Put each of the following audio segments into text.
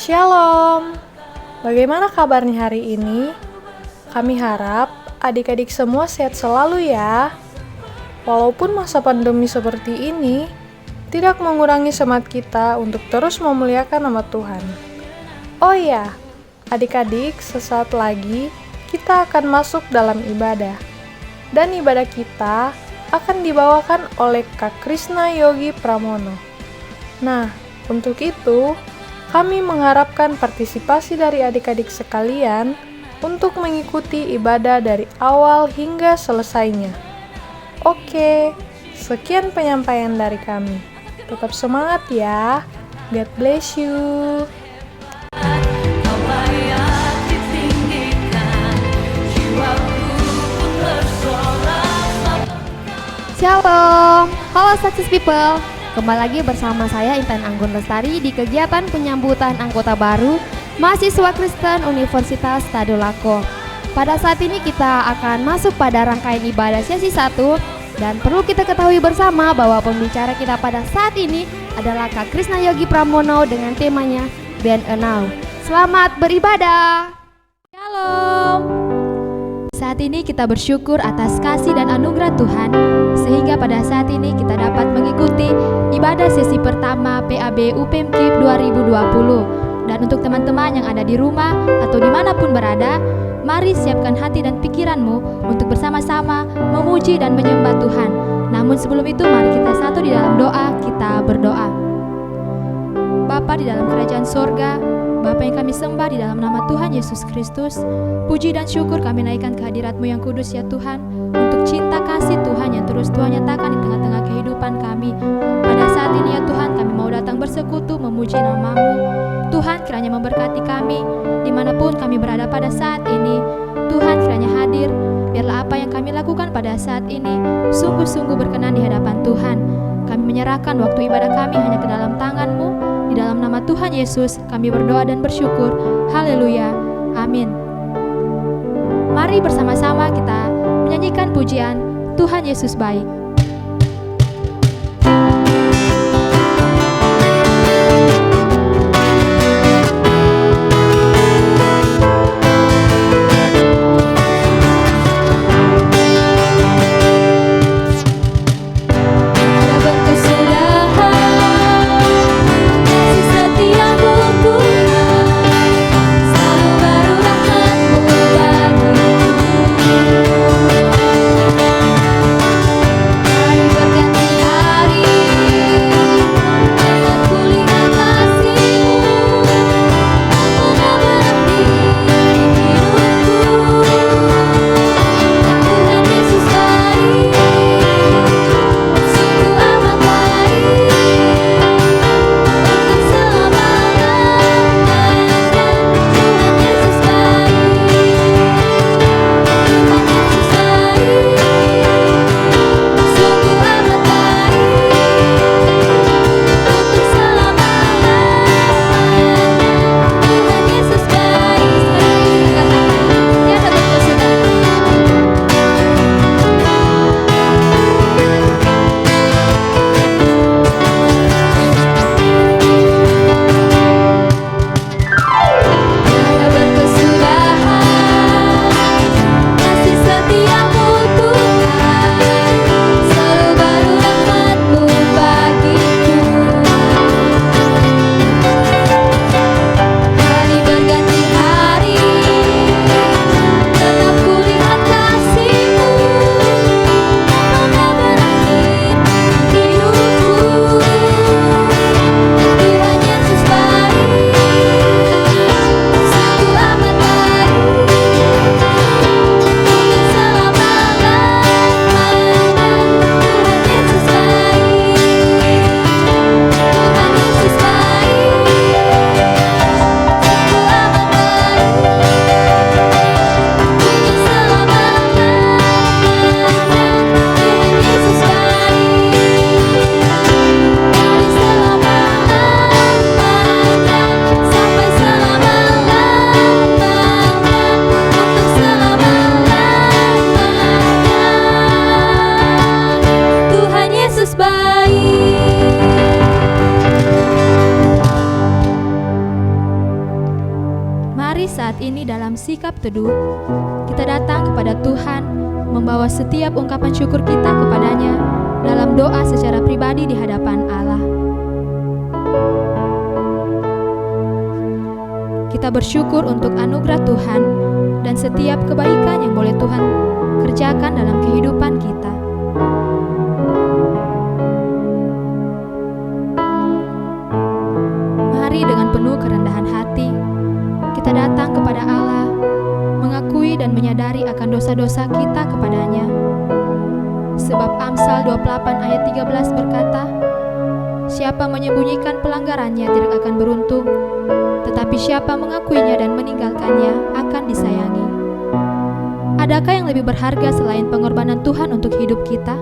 Shalom, bagaimana kabarnya hari ini? Kami harap adik-adik semua sehat selalu ya. Walaupun masa pandemi seperti ini, tidak mengurangi semangat kita untuk terus memuliakan nama Tuhan. Oh iya, adik-adik, sesaat lagi kita akan masuk dalam ibadah. Dan ibadah kita akan dibawakan oleh Kak Krisna Yogi Pramono. Nah, untuk itu, kami mengharapkan partisipasi dari adik-adik sekalian untuk mengikuti ibadah dari awal hingga selesainya. Oke, sekian penyampaian dari kami. Tetap semangat ya. God bless you. Shalom, halo Success People. Kembali lagi bersama saya Intan Anggun Lestari di kegiatan penyambutan anggota baru mahasiswa Kristen Universitas Tadulako. Pada saat ini kita akan masuk pada rangkaian ibadah sesi 1 dan perlu kita ketahui bersama bahwa pembicara kita pada saat ini adalah Kak Krisna Yogi Pramono dengan temanya Been a Now. Selamat beribadah. Shalom. Saat ini kita bersyukur atas kasih dan anugerah Tuhan, sehingga pada saat ini kita dapat mengikuti ibadah sesi pertama PAB UPMKIP 2020. Dan untuk teman-teman yang ada di rumah atau dimanapun berada, mari siapkan hati dan pikiranmu untuk bersama-sama memuji dan menyembah Tuhan. Namun sebelum itu mari kita satu di dalam doa, kita berdoa. Bapa di dalam kerajaan sorga, Bapa yang kami sembah di dalam nama Tuhan Yesus Kristus, puji dan syukur kami naikkan kehadirat-Mu yang kudus ya Tuhan, untuk cinta kasih Tuhan yang terus Tuhan nyatakan di tengah-tengah kehidupan kami. Pada saat ini ya Tuhan, kami mau datang bersekutu memuji nama-Mu. Tuhan kiranya memberkati kami dimanapun kami berada pada saat ini. Tuhan kiranya hadir, biarlah apa yang kami lakukan pada saat ini sungguh-sungguh berkenan di hadapan Tuhan. Kami menyerahkan waktu ibadah kami hanya ke dalam tangan-Mu. Di dalam nama Tuhan Yesus kami berdoa dan bersyukur. Haleluya. Amin. Mari bersama-sama kita menyanyikan pujian Tuhan Yesus baik. Selalu baru rahmat-Mu bagiku. saat ini dalam sikap teduh, kita datang kepada Tuhan, membawa setiap ungkapan syukur kita kepadanya dalam doa secara pribadi di hadapan Allah. Kita bersyukur untuk anugerah Tuhan dan setiap kebaikan yang boleh Tuhan kerjakan dalam kehidupan kita. Mari dengan penuh kerendahan hati, kita datang kepada Allah, mengakui dan menyadari akan dosa-dosa kita kepadanya. Sebab Amsal 28 ayat 13 berkata, "Siapa menyembunyikan pelanggarannya tidak akan beruntung, tetapi siapa mengakuinya dan meninggalkannya akan disayangi." Adakah yang lebih berharga selain pengorbanan Tuhan untuk hidup kita?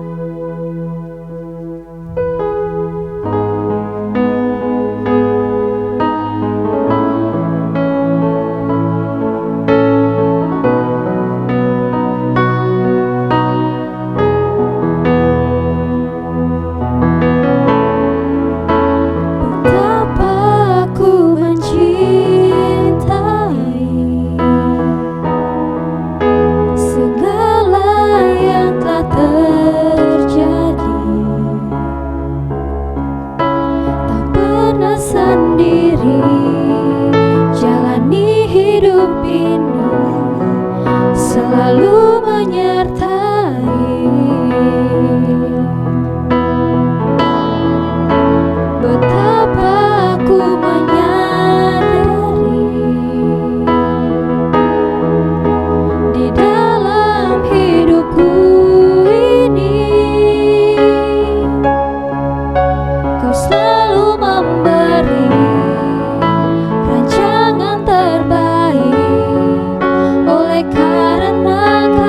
Oleh karena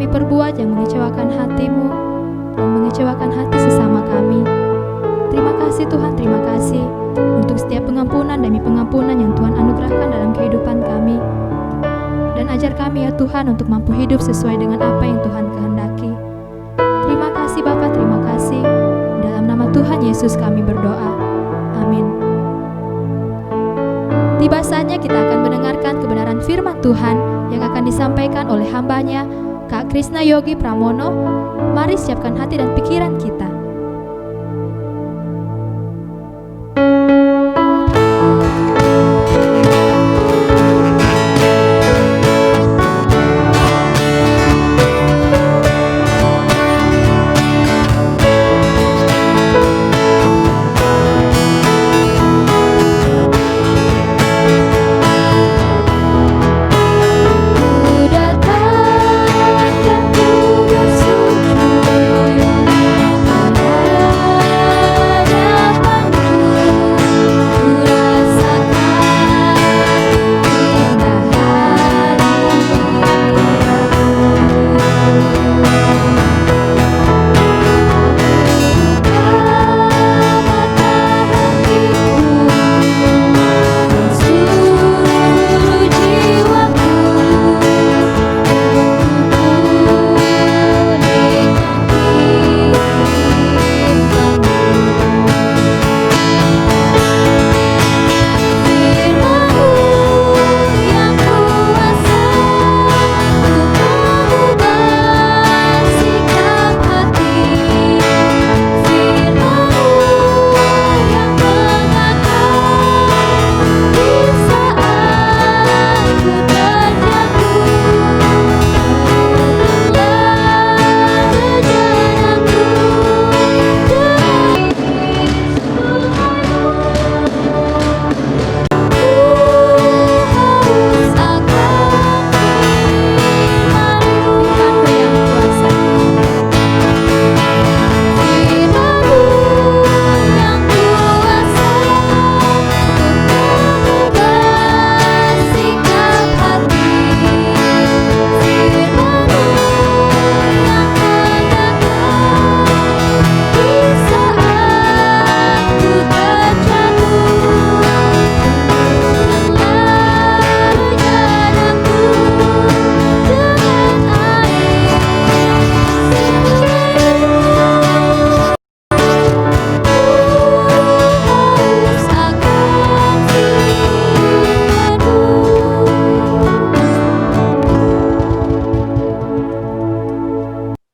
perbuat yang mengecewakan hati-Mu dan mengecewakan hati sesama kami. Terima kasih Tuhan, terima kasih untuk setiap pengampunan demi pengampunan yang Tuhan anugerahkan dalam kehidupan kami. Dan ajar kami ya Tuhan untuk mampu hidup sesuai dengan apa yang Tuhan kehendaki. Terima kasih Bapa, terima kasih. Dalam nama Tuhan Yesus kami berdoa. Amin. Tiba saatnya kita akan mendengarkan kebenaran firman Tuhan yang akan disampaikan oleh hambanya, Kak Krisna Yogi Pramono. Mari siapkan hati dan pikiran kita.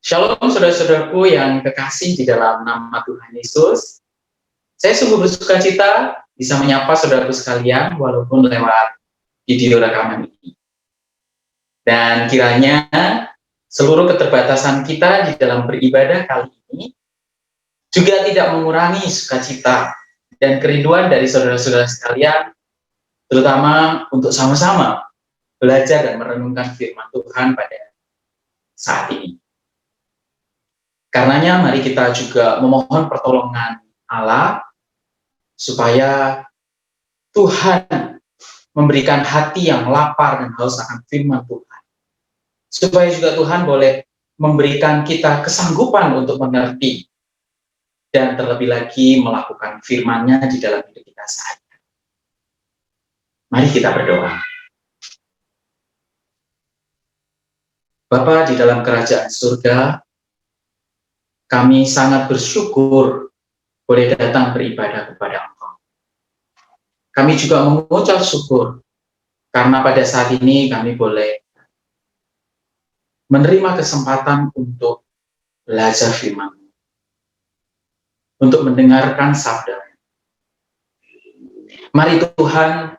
Shalom saudara-saudaraku yang kekasih di dalam nama Tuhan Yesus. Saya sungguh bersuka cita bisa menyapa saudaraku sekalian walaupun lewat video rekaman ini. Dan kiranya seluruh keterbatasan kita di dalam beribadah kali ini juga tidak mengurangi sukacita dan kerinduan dari saudara-saudara sekalian, terutama untuk sama-sama belajar dan merenungkan firman Tuhan pada saat ini. Karenanya mari kita juga memohon pertolongan Allah supaya Tuhan memberikan hati yang lapar dan haus akan firman Tuhan. Supaya juga Tuhan boleh memberikan kita kesanggupan untuk mengerti dan terlebih lagi melakukan firman-Nya di dalam hidup kita sehari-hari. Mari kita berdoa. Bapa di dalam kerajaan surga, kami sangat bersyukur boleh datang beribadah kepada Engkau. Kami juga mengucap syukur karena pada saat ini kami boleh menerima kesempatan untuk belajar firman-Mu, untuk mendengarkan sabda. Mari Tuhan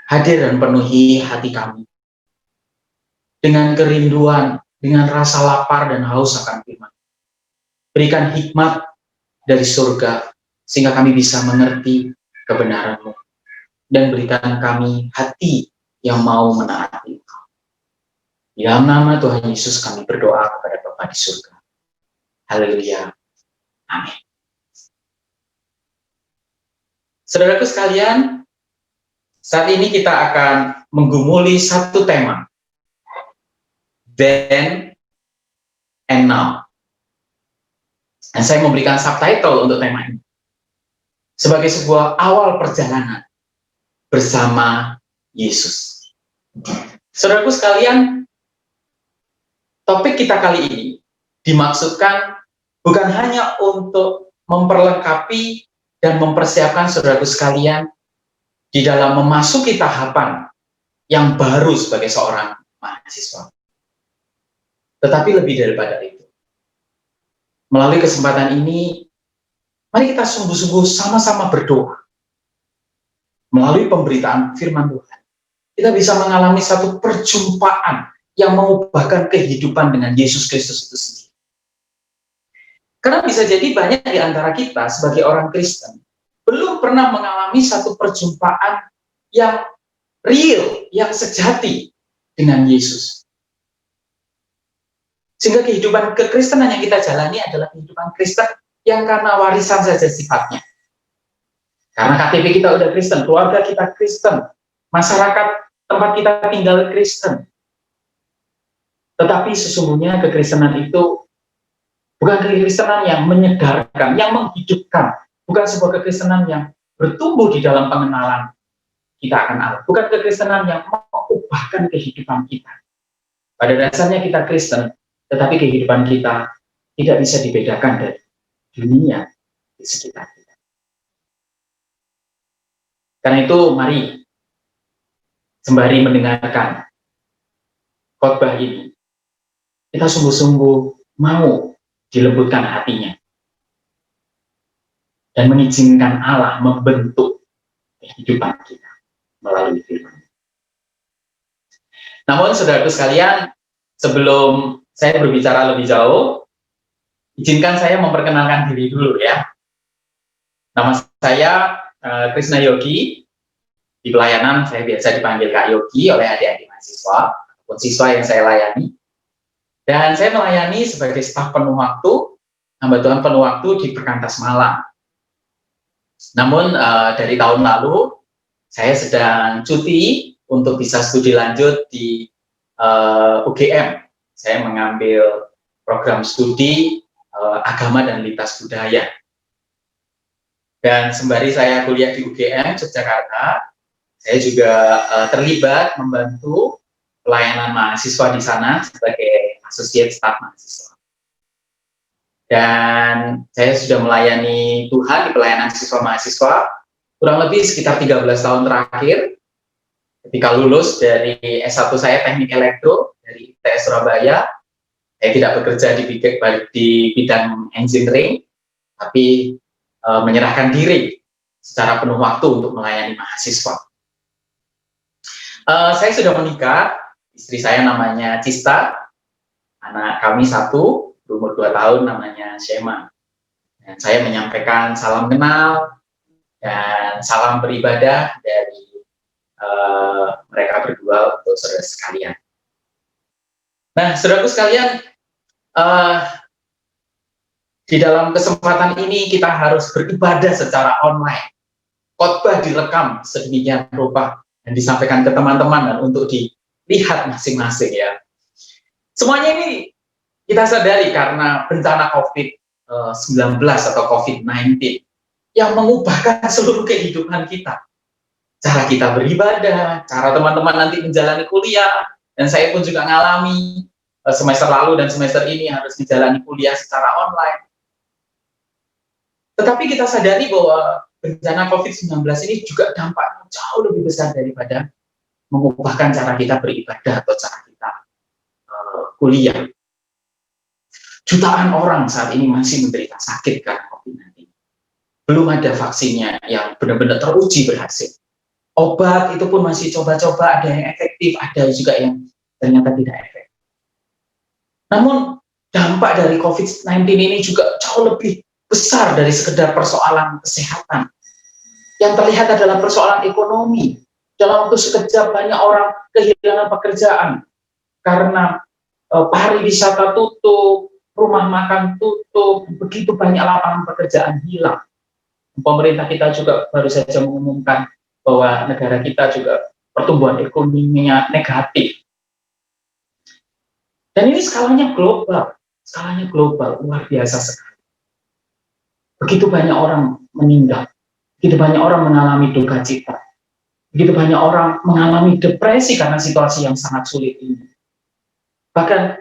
hadir dan penuhi hati kami dengan kerinduan, dengan rasa lapar dan haus akan firman. Berikan hikmat dari surga, sehingga kami bisa mengerti kebenaran-Mu. Dan berikan kami hati yang mau menaati Engkau. Di dalam nama Tuhan Yesus kami berdoa kepada Bapa di surga. Haleluya. Amin. Saudaraku sekalian, saat ini kita akan menggumuli satu tema. Dan Now. Dan saya memberikan subtitle untuk tema ini sebagai sebuah awal perjalanan bersama Yesus. Saudaraku sekalian, topik kita kali ini dimaksudkan bukan hanya untuk memperlengkapi dan mempersiapkan saudaraku sekalian di dalam memasuki tahapan yang baru sebagai seorang mahasiswa. Tetapi lebih daripada itu. Melalui kesempatan ini, mari kita sungguh-sungguh sama-sama berdoa. Melalui pemberitaan firman Tuhan, kita bisa mengalami satu perjumpaan yang mengubahkan kehidupan dengan Yesus Kristus itu sendiri. Karena bisa jadi banyak di antara kita sebagai orang Kristen belum pernah mengalami satu perjumpaan yang real, yang sejati dengan Yesus. Sehingga kehidupan kekristenan yang kita jalani adalah kehidupan Kristen yang karena warisan saja sifatnya. Karena KTP kita udah Kristen, keluarga kita Kristen, masyarakat tempat kita tinggal Kristen. Tetapi sesungguhnya kekristenan itu bukan kekristenan yang menyegarkan, yang menghidupkan. Bukan sebuah kekristenan yang bertumbuh di dalam pengenalan kita akan Allah. Bukan kekristenan yang mengubahkan kehidupan kita. Pada dasarnya kita Kristen, tetapi kehidupan kita tidak bisa dibedakan dari dunia di sekitar kita. Karena itu mari sembari mendengarkan khotbah ini, kita sungguh-sungguh mau dilembutkan hatinya dan mengizinkan Allah membentuk kehidupan kita melalui firman. Namun saudaraku sekalian, sebelum saya berbicara lebih jauh, izinkan saya memperkenalkan diri dulu ya. Nama saya Krishna Yogi. Di pelayanan saya biasa dipanggil Kak Yogi oleh adik-adik mahasiswa ataupun siswa yang saya layani. Dan saya melayani sebagai staf penuh waktu, hamba Tuhan penuh waktu di Perkantas Malang. Namun dari tahun lalu saya sedang cuti untuk bisa studi lanjut di UGM. Saya mengambil program studi agama dan lintas budaya. Dan sembari saya kuliah di UGM Yogyakarta, saya juga terlibat membantu pelayanan mahasiswa di sana sebagai associate staff mahasiswa. Dan saya sudah melayani Tuhan di pelayanan siswa mahasiswa kurang lebih sekitar 13 tahun terakhir. Ketika lulus dari S1 saya Teknik Elektro dari ITS Surabaya, saya tidak bekerja di bidang engineering, tapi menyerahkan diri secara penuh waktu untuk melayani mahasiswa. Saya sudah menikah, istri saya namanya Cista, anak kami satu, berumur 2 tahun namanya Shema. Dan saya menyampaikan salam kenal dan salam beribadah dari mereka berdua untuk saudara sekalian. Nah, saudaraku sekalian, di dalam kesempatan ini kita harus beribadah secara online. Khotbah direkam sedemikian rupa dan disampaikan ke teman-teman dan untuk dilihat masing-masing ya. Semuanya ini kita sadari karena bencana COVID-19 atau COVID-19 yang mengubahkan seluruh kehidupan kita. Cara kita beribadah, cara teman-teman nanti menjalani kuliah, dan saya pun juga ngalami semester lalu dan semester ini harus menjalani kuliah secara online. Tetapi kita sadari bahwa bencana COVID-19 ini juga dampaknya jauh lebih besar daripada mengubahkan cara kita beribadah atau cara kita kuliah. Jutaan orang saat ini masih menderita sakit karena COVID-19. Belum ada vaksinnya yang benar-benar teruji berhasil. Obat itu pun masih coba-coba, ada yang efektif, ada juga yang ternyata tidak efektif. Namun dampak dari COVID-19 ini juga jauh lebih besar dari sekedar persoalan kesehatan. Yang terlihat adalah persoalan ekonomi. Dalam waktu sekejap banyak orang kehilangan pekerjaan karena pariwisata tutup, rumah makan tutup, begitu banyak lapangan pekerjaan hilang. Pemerintah kita juga baru saja mengumumkan bahwa negara kita juga pertumbuhan ekonominya negatif. Dan ini skalanya global. Skalanya global, luar biasa sekali. Begitu banyak orang meninggal, begitu banyak orang mengalami duka cita, begitu banyak orang mengalami depresi karena situasi yang sangat sulit ini. Bahkan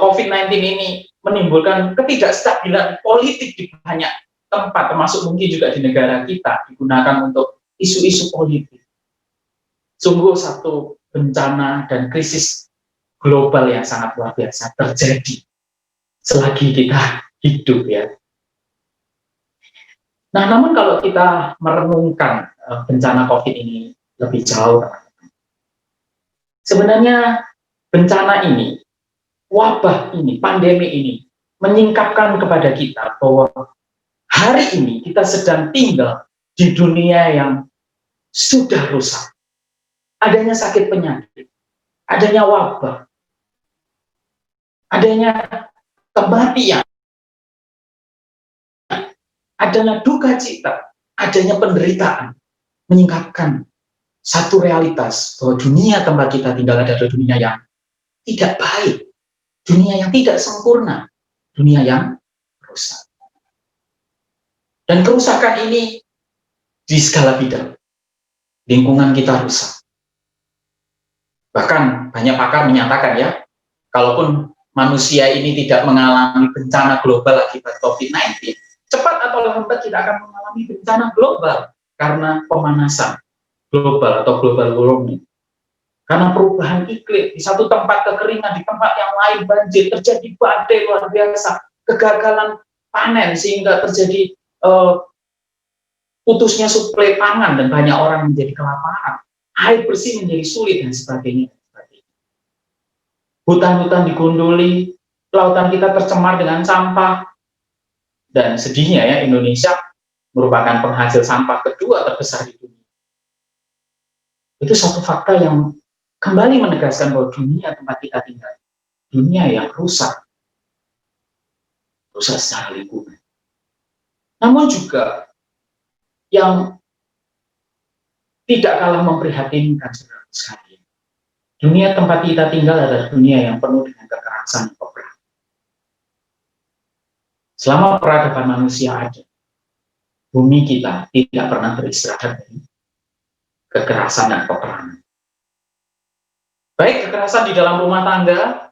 COVID-19 ini menimbulkan ketidakstabilan politik di banyak tempat, termasuk mungkin juga di negara kita, digunakan untuk isu-isu politik. Sungguh satu bencana dan krisis global yang sangat luar biasa terjadi selagi kita hidup ya. Nah, namun kalau kita merenungkan bencana COVID ini lebih jauh, sebenarnya bencana ini, wabah ini, pandemi ini menyingkapkan kepada kita bahwa hari ini kita sedang tinggal di dunia yang sudah rusak. Adanya sakit penyakit, adanya wabah, adanya kematian, adanya duka cita, adanya penderitaan, menyingkapkan satu realitas bahwa dunia tempat kita tinggal adalah dunia yang tidak baik, dunia yang tidak sempurna, dunia yang rusak. Dan kerusakan ini di segala bidang, lingkungan kita rusak. Bahkan banyak pakar menyatakan ya, kalaupun manusia ini tidak mengalami bencana global akibat COVID-19, cepat atau lambat kita akan mengalami bencana global karena pemanasan global atau global warming. Karena perubahan iklim, di satu tempat kekeringan, di tempat yang lain banjir, terjadi badai luar biasa, kegagalan panen sehingga terjadi putusnya suplai pangan dan banyak orang menjadi kelaparan. Air bersih menjadi sulit dan sebagainya. Hutan-hutan digunduli, lautan kita tercemar dengan sampah, dan sedihnya ya Indonesia merupakan penghasil sampah kedua terbesar di dunia. Itu satu fakta yang kembali menegaskan bahwa dunia tempat kita tinggal, dunia yang rusak secara lingkungan. Namun juga yang tidak kalah memprihatinkan saudara sekalian. Dunia tempat kita tinggal adalah dunia yang penuh dengan kekerasan dan peperangan. Selama peradaban manusia ada, bumi kita tidak pernah beristirahat dari kekerasan dan peperangan. Baik kekerasan di dalam rumah tangga,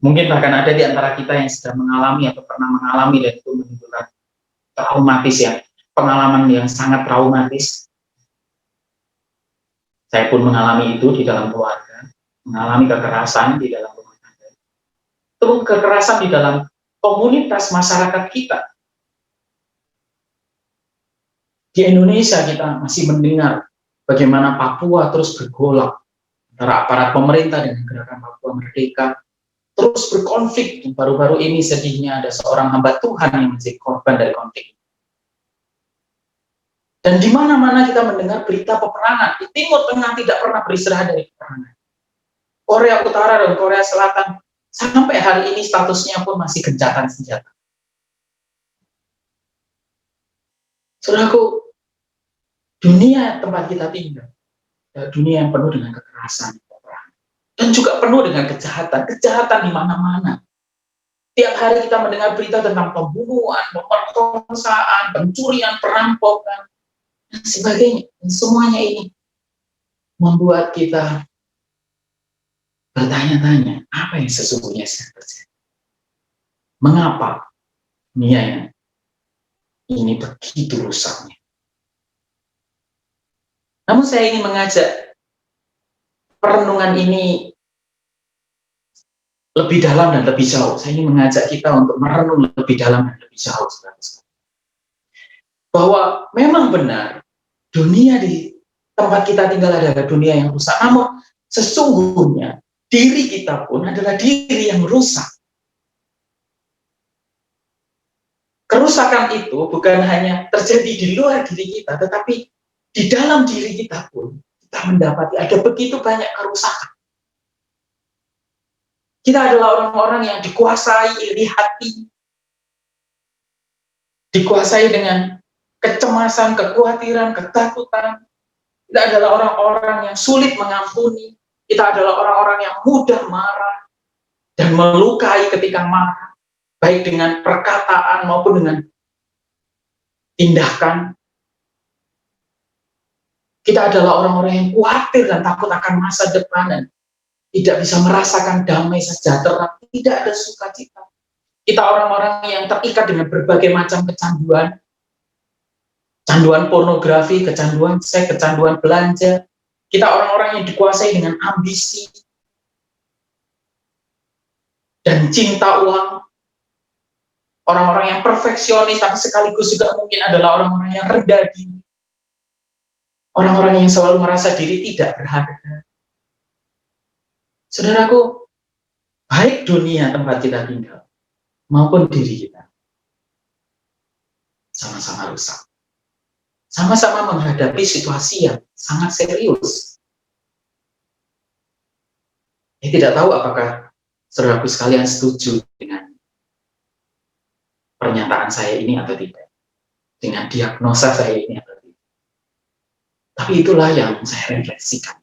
mungkin bahkan ada di antara kita yang sedang mengalami atau pernah mengalami dan itu menimbulkan traumatis ya, pengalaman yang sangat traumatis. Saya pun mengalami itu di dalam keluarga, mengalami kekerasan di dalam rumah tangga. Terus kekerasan di dalam komunitas masyarakat kita. Di Indonesia kita masih mendengar bagaimana Papua terus bergolak antara aparat pemerintah dengan gerakan Papua Merdeka, terus berkonflik. Baru-baru ini sedihnya ada seorang hamba Tuhan yang menjadi korban dari konflik. Dan di mana-mana kita mendengar berita peperangan. Di Timur Tengah tidak pernah beristirahat dari peperangan. Korea Utara dan Korea Selatan sampai hari ini statusnya pun masih gencatan senjata. Saudaraku, dunia tempat kita tinggal, dunia yang penuh dengan kekerasan, peperangan, dan juga penuh dengan kejahatan di mana-mana. Tiap hari kita mendengar berita tentang pembunuhan, pemerkosaan, pencurian, perampokan, dan sebagainya. Dan semuanya ini membuat kita bertanya-tanya, apa yang sesungguhnya sedang terjadi? Mengapa dunia ini begitu rusaknya? Namun saya ingin mengajak perenungan ini lebih dalam dan lebih jauh. Saya ingin mengajak kita untuk merenung lebih dalam dan lebih jauh. Bahwa memang benar, dunia di tempat kita tinggal adalah dunia yang rusak. Namun sesungguhnya diri kita pun adalah diri yang rusak. Kerusakan itu bukan hanya terjadi di luar diri kita, tetapi di dalam diri kita pun kita mendapati ada begitu banyak kerusakan. Kita adalah orang-orang yang dikuasai iri hati, dikuasai dengan kecemasan, kekhawatiran, ketakutan. Kita adalah orang-orang yang sulit mengampuni. Kita adalah orang-orang yang mudah marah. dan melukai ketika marah, baik dengan perkataan maupun dengan tindakan. Kita adalah orang-orang yang khawatir dan takut akan masa depan dan tidak bisa merasakan damai sejahtera, tidak ada sukacita. Kita orang-orang yang terikat dengan berbagai macam kecanduan, kecanduan pornografi, kecanduan seks, kecanduan belanja. Kita orang-orang yang dikuasai dengan ambisi dan cinta uang. Orang-orang yang perfeksionis, tapi sekaligus juga mungkin adalah orang-orang yang rendah diri. Orang-orang yang selalu merasa diri tidak berharga. Saudaraku, baik dunia tempat kita tinggal, maupun diri kita, sama-sama rusak. Sama-sama menghadapi situasi yang sangat serius. Saya tidak tahu apakah saudaraku sekalian setuju dengan pernyataan saya ini atau tidak, dengan diagnosa saya ini atau tidak. Tapi itulah yang saya refleksikan.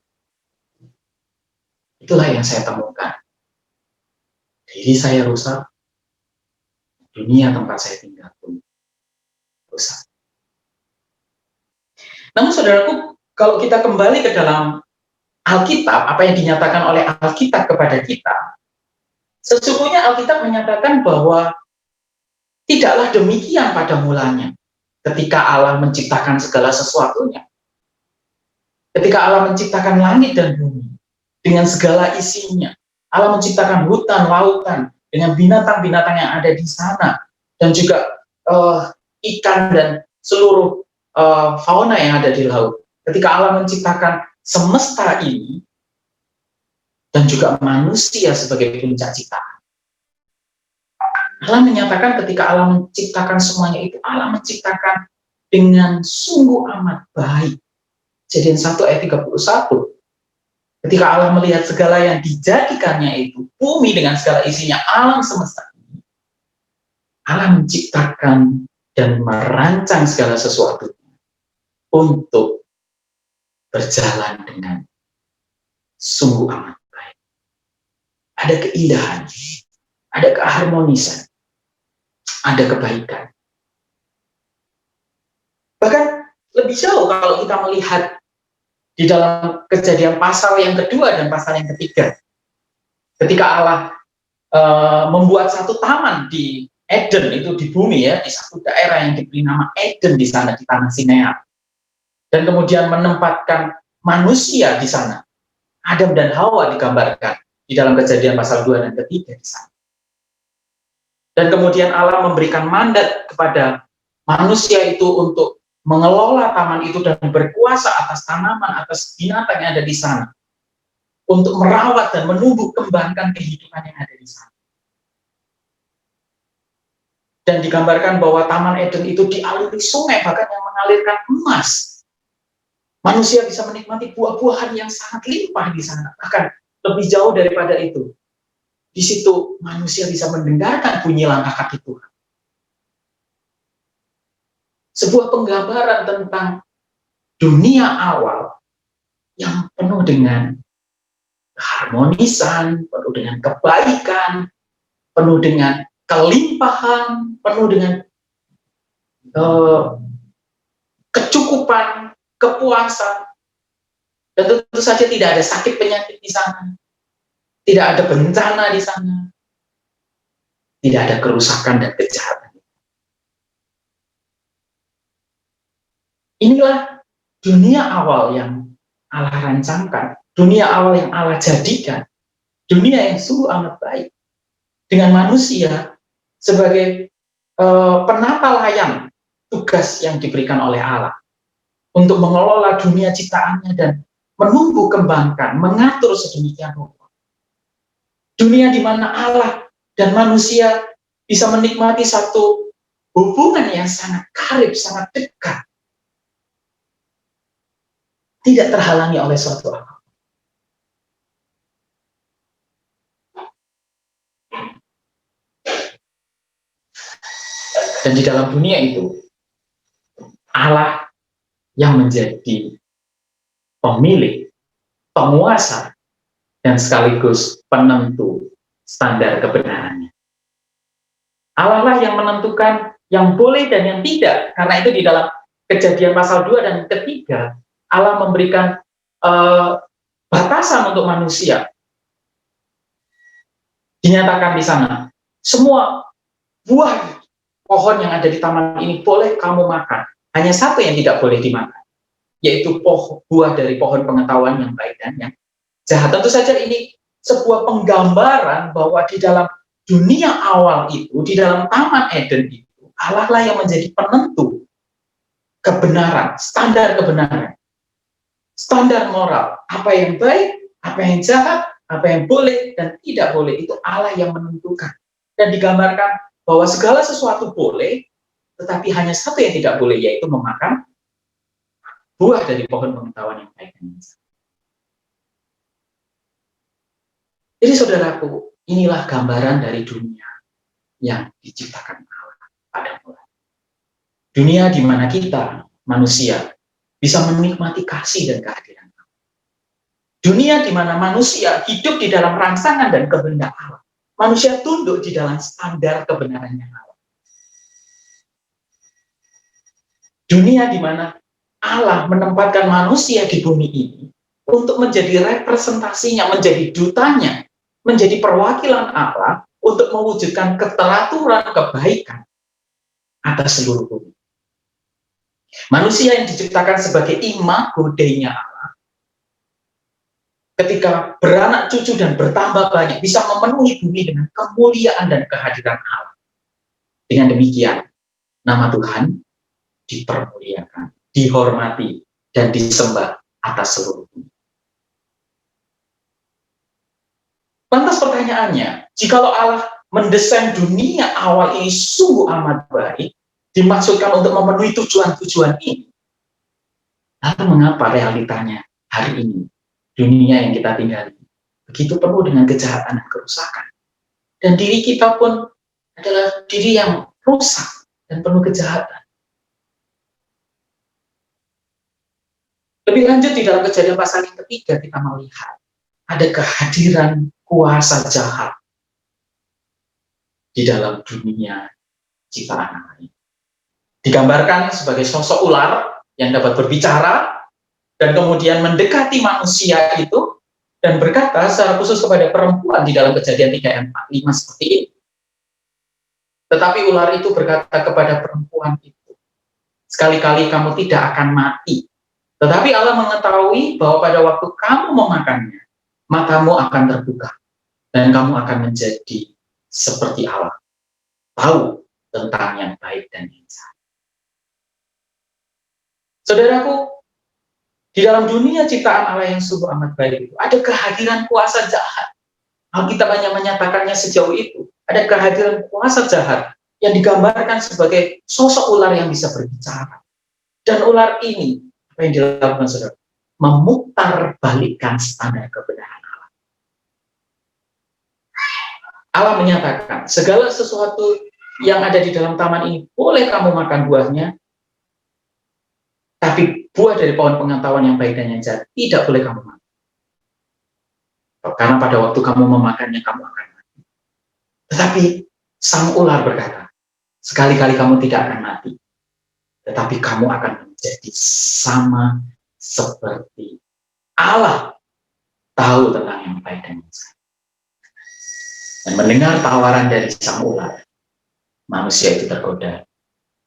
Itulah yang saya temukan. Diri saya rusak, dunia tempat saya tinggal pun rusak. Namun saudaraku, kalau kita kembali ke dalam Alkitab, apa yang dinyatakan oleh Alkitab kepada kita, sesungguhnya Alkitab menyatakan bahwa tidaklah demikian pada mulanya ketika Allah menciptakan segala sesuatunya. Ketika Allah menciptakan langit dan bumi dengan segala isinya, Allah menciptakan hutan, lautan dengan binatang-binatang yang ada di sana, dan juga ikan dan seluruh fauna yang ada di laut. Ketika Allah menciptakan semesta ini dan juga manusia sebagai puncak ciptaan, Allah menyatakan ketika Allah menciptakan semuanya itu, Allah menciptakan dengan sungguh amat baik. Kejadian 1 ayat 31. Ketika Allah melihat segala yang dijadikannya itu, bumi dengan segala isinya, alam semesta ini, Allah menciptakan dan merancang segala sesuatu untuk berjalan dengan sungguh amat baik. Ada keindahan, ada keharmonisan, ada kebaikan. Bahkan lebih jauh kalau kita melihat di dalam Kejadian pasal yang kedua dan pasal yang ketiga. Ketika Allah membuat satu taman di Eden, itu di bumi ya, di satu daerah yang diberi nama Eden di sana, di tanah Sinear. Dan kemudian menempatkan manusia di sana. Adam dan Hawa digambarkan di dalam Kejadian pasal 2 dan ketiga di sana. Dan kemudian Allah memberikan mandat kepada manusia itu untuk mengelola taman itu dan berkuasa atas tanaman, atas binatang yang ada di sana. Untuk merawat dan menumbuh kembangkan kehidupan yang ada di sana. Dan digambarkan bahwa Taman Eden itu dialiri sungai, bahkan yang mengalirkan emas. Manusia bisa menikmati buah-buahan yang sangat limpah di sana. Bahkan lebih jauh daripada itu. Di situ manusia bisa mendengarkan bunyi langkah kaki Tuhan. Sebuah penggambaran tentang dunia awal yang penuh dengan keharmonisan, penuh dengan kebaikan, penuh dengan kelimpahan, penuh dengan kecukupan, kepuasan. Dan tentu saja tidak ada sakit penyakit di sana, tidak ada bencana di sana, tidak ada kerusakan dan kejahatan. Inilah dunia awal yang Allah rancangkan, dunia awal yang Allah jadikan, dunia yang sungguh amat baik, dengan manusia sebagai penata layang tugas yang diberikan oleh Allah untuk mengelola dunia ciptaannya dan menumbuh kembangkan, mengatur sedemikian rupa. Dunia di mana Allah dan manusia bisa menikmati satu hubungan yang sangat karib, sangat dekat, tidak terhalangi oleh suatu hal. Dan di dalam dunia itu, Allah yang menjadi pemilik, penguasa, dan sekaligus penentu standar kebenarannya. Allah lah yang menentukan yang boleh dan yang tidak. Karena itu di dalam Kejadian pasal 2 dan ketiga, Allah memberikan batasan untuk manusia. Dinyatakan di sana, semua buah pohon yang ada di taman ini boleh kamu makan. Hanya satu yang tidak boleh dimakan, yaitu buah dari pohon pengetahuan yang baik dan yang jahat. Tentu saja ini sebuah penggambaran bahwa di dalam dunia awal itu, di dalam Taman Eden itu, Allah lah yang menjadi penentu kebenaran, standar kebenaran, standar moral, apa yang baik, apa yang jahat, apa yang boleh dan tidak boleh, itu Allah yang menentukan. Dan digambarkan bahwa segala sesuatu boleh, tetapi hanya satu yang tidak boleh, yaitu memakan buah dari pohon pengetahuan yang baik dan yang jahat. Jadi saudaraku, inilah gambaran dari dunia yang diciptakan Allah pada mulanya. Dunia di mana kita, manusia, bisa menikmati kasih dan kehadiran Allah. Dunia di mana manusia hidup di dalam rangsangan dan kehendak Allah. Manusia tunduk di dalam standar kebenarannya Allah. Dunia di mana Allah menempatkan manusia di bumi ini untuk menjadi representasinya, menjadi dutanya, menjadi perwakilan Allah untuk mewujudkan keteraturan kebaikan atas seluruh bumi. Manusia yang diciptakan sebagai imago Dei-nya Allah, ketika beranak cucu dan bertambah banyak, bisa memenuhi bumi dengan kemuliaan dan kehadiran Allah. Dengan demikian, nama Tuhan dipermuliakan, dihormati, dan disembah atas seluruh bumi. Lantas pertanyaannya, jikalau Allah mendesain dunia awal ini sungguh amat baik, dimaksudkan untuk memenuhi tujuan-tujuan ini, lalu mengapa realitanya hari ini, dunia yang kita tinggali, begitu penuh dengan kejahatan dan kerusakan? Dan diri kita pun adalah diri yang rusak dan penuh kejahatan. Lebih lanjut di dalam Kejadian pasal yang ketiga, kita melihat ada kehadiran kuasa jahat di dalam dunia ciptaan Allah ini. Digambarkan sebagai sosok ular yang dapat berbicara dan kemudian mendekati manusia itu dan berkata secara khusus kepada perempuan di dalam Kejadian 3 ayat 4-5 seperti ini. Tetapi ular itu berkata kepada perempuan itu, sekali-kali kamu tidak akan mati. Tetapi Allah mengetahui bahwa pada waktu kamu memakannya, matamu akan terbuka dan kamu akan menjadi seperti Allah, tahu tentang yang baik dan yang jahat. Saudaraku, di dalam dunia ciptaan Allah yang sungguh amat baik itu, ada kehadiran kuasa jahat. Alkitab hanya menyatakannya sejauh itu. Ada kehadiran kuasa jahat yang digambarkan sebagai sosok ular yang bisa berbicara. Dan ular ini, apa yang dilakukan saudara? Memutarbalikkan standar kebenaran Allah. Allah menyatakan, segala sesuatu yang ada di dalam taman ini, boleh kamu makan buahnya, tapi buah dari pohon pengetahuan yang baik dan yang jahat tidak boleh kamu makan. Karena pada waktu kamu memakannya, kamu akan mati. Tetapi sang ular berkata, sekali-kali kamu tidak akan mati, tetapi kamu akan menjadi sama seperti Allah, tahu tentang yang baik dan yang jahat. Dan mendengar tawaran dari sang ular, manusia itu tergoda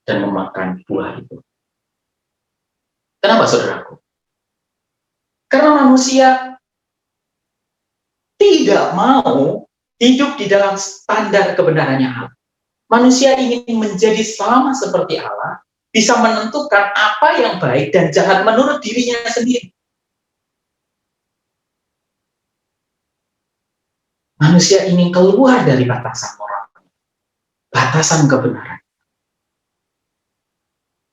dan memakan buah itu. Kenapa saudaraku? Karena manusia tidak mau hidup di dalam standar kebenarannya Allah. Manusia ingin menjadi sama seperti Allah, bisa menentukan apa yang baik dan jahat menurut dirinya sendiri. Manusia ingin keluar dari batasan moral, batasan kebenaran.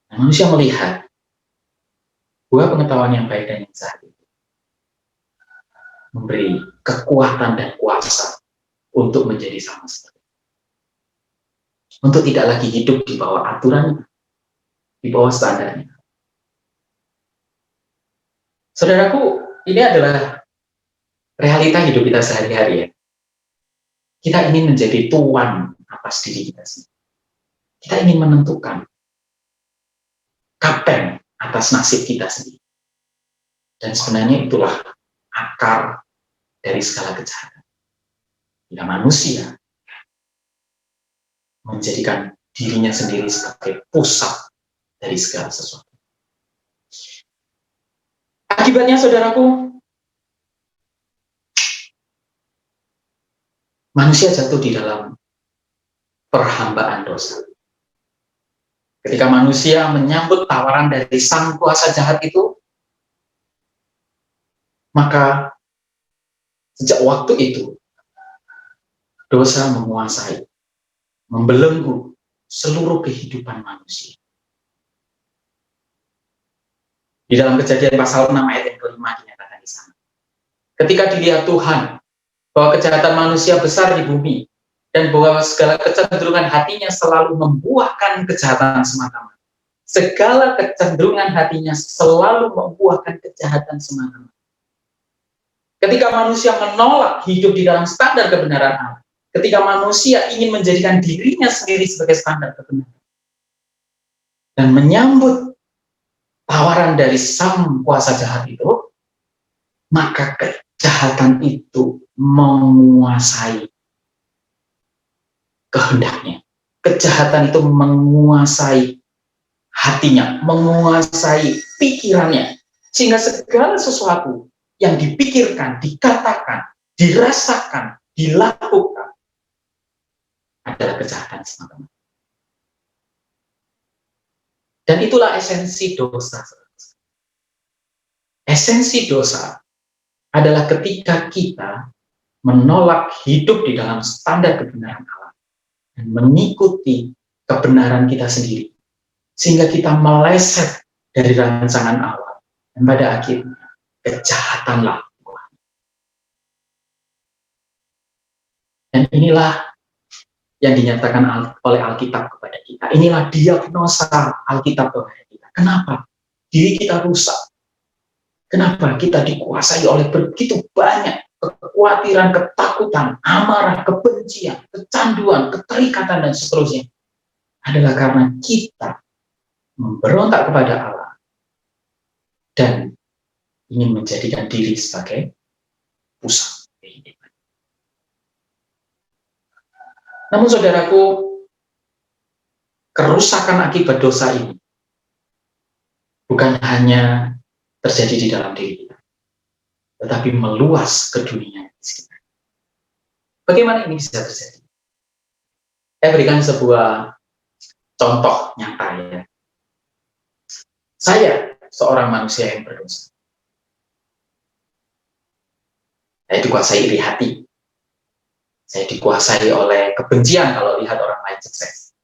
Nah, manusia melihat buah pengetahuan yang baik dan yang jahat itu memberi kekuatan dan kuasa untuk menjadi sama seperti itu. Untuk tidak lagi hidup di bawah aturan, di bawah standarnya. Saudaraku, ini adalah realita hidup kita sehari-hari ya. kita ingin menjadi tuan atas diri kita sendiri. Kita ingin menentukan kapten atas nasib kita sendiri. Dan sebenarnya itulah akar dari segala kejahatan. Bila manusia menjadikan dirinya sendiri sebagai pusat dari segala sesuatu. Akibatnya, saudaraku, manusia jatuh di dalam perhambaan dosa. Ketika manusia menyambut tawaran dari sang kuasa jahat itu, maka sejak waktu itu, dosa menguasai, membelenggu seluruh kehidupan manusia. Di dalam Kejadian pasal 6 ayat yang kelima dinyatakan di sana. Ketika dilihat Tuhan bahwa kejahatan manusia besar di bumi, dan bahwa segala kecenderungan hatinya selalu membuahkan kejahatan semata-mata. Segala kecenderungan hatinya selalu membuahkan kejahatan semata-mata. Ketika manusia menolak hidup di dalam standar kebenaran Allah, ketika manusia ingin menjadikan dirinya sendiri sebagai standar kebenaran, dan menyambut tawaran dari sang kuasa jahat itu, maka kejahatan itu menguasai kehendaknya. Kejahatan itu menguasai hatinya, menguasai pikirannya, sehingga segala sesuatu yang dipikirkan, dikatakan, dirasakan, dilakukan adalah kejahatan semata-mata. Dan itulah esensi dosa. Esensi dosa adalah ketika kita menolak hidup di dalam standar kebenaran Allah dan mengikuti kebenaran kita sendiri, sehingga kita meleset dari rancangan Allah, dan pada akhirnya kejahatanlah. Dan inilah yang dinyatakan oleh Alkitab kepada kita. Inilah diagnosa Alkitab kepada kita. Kenapa diri kita rusak? Kenapa kita dikuasai oleh begitu banyak kekhawatiran, ketakutan, amarah, kebencian, kecanduan, keterikatan, dan seterusnya? Adalah karena kita memberontak kepada Allah dan ingin menjadikan diri sebagai pusat kehidupan. Namun saudaraku, kerusakan akibat dosa ini bukan hanya terjadi di dalam diri kita, tetapi meluas ke dunia di sekitar. Bagaimana ini bisa terjadi? Saya berikan sebuah contoh nyata ya. Saya seorang manusia yang berdosa. Saya dikuasai iri hati. Saya dikuasai oleh kebencian kalau lihat orang lain sukses.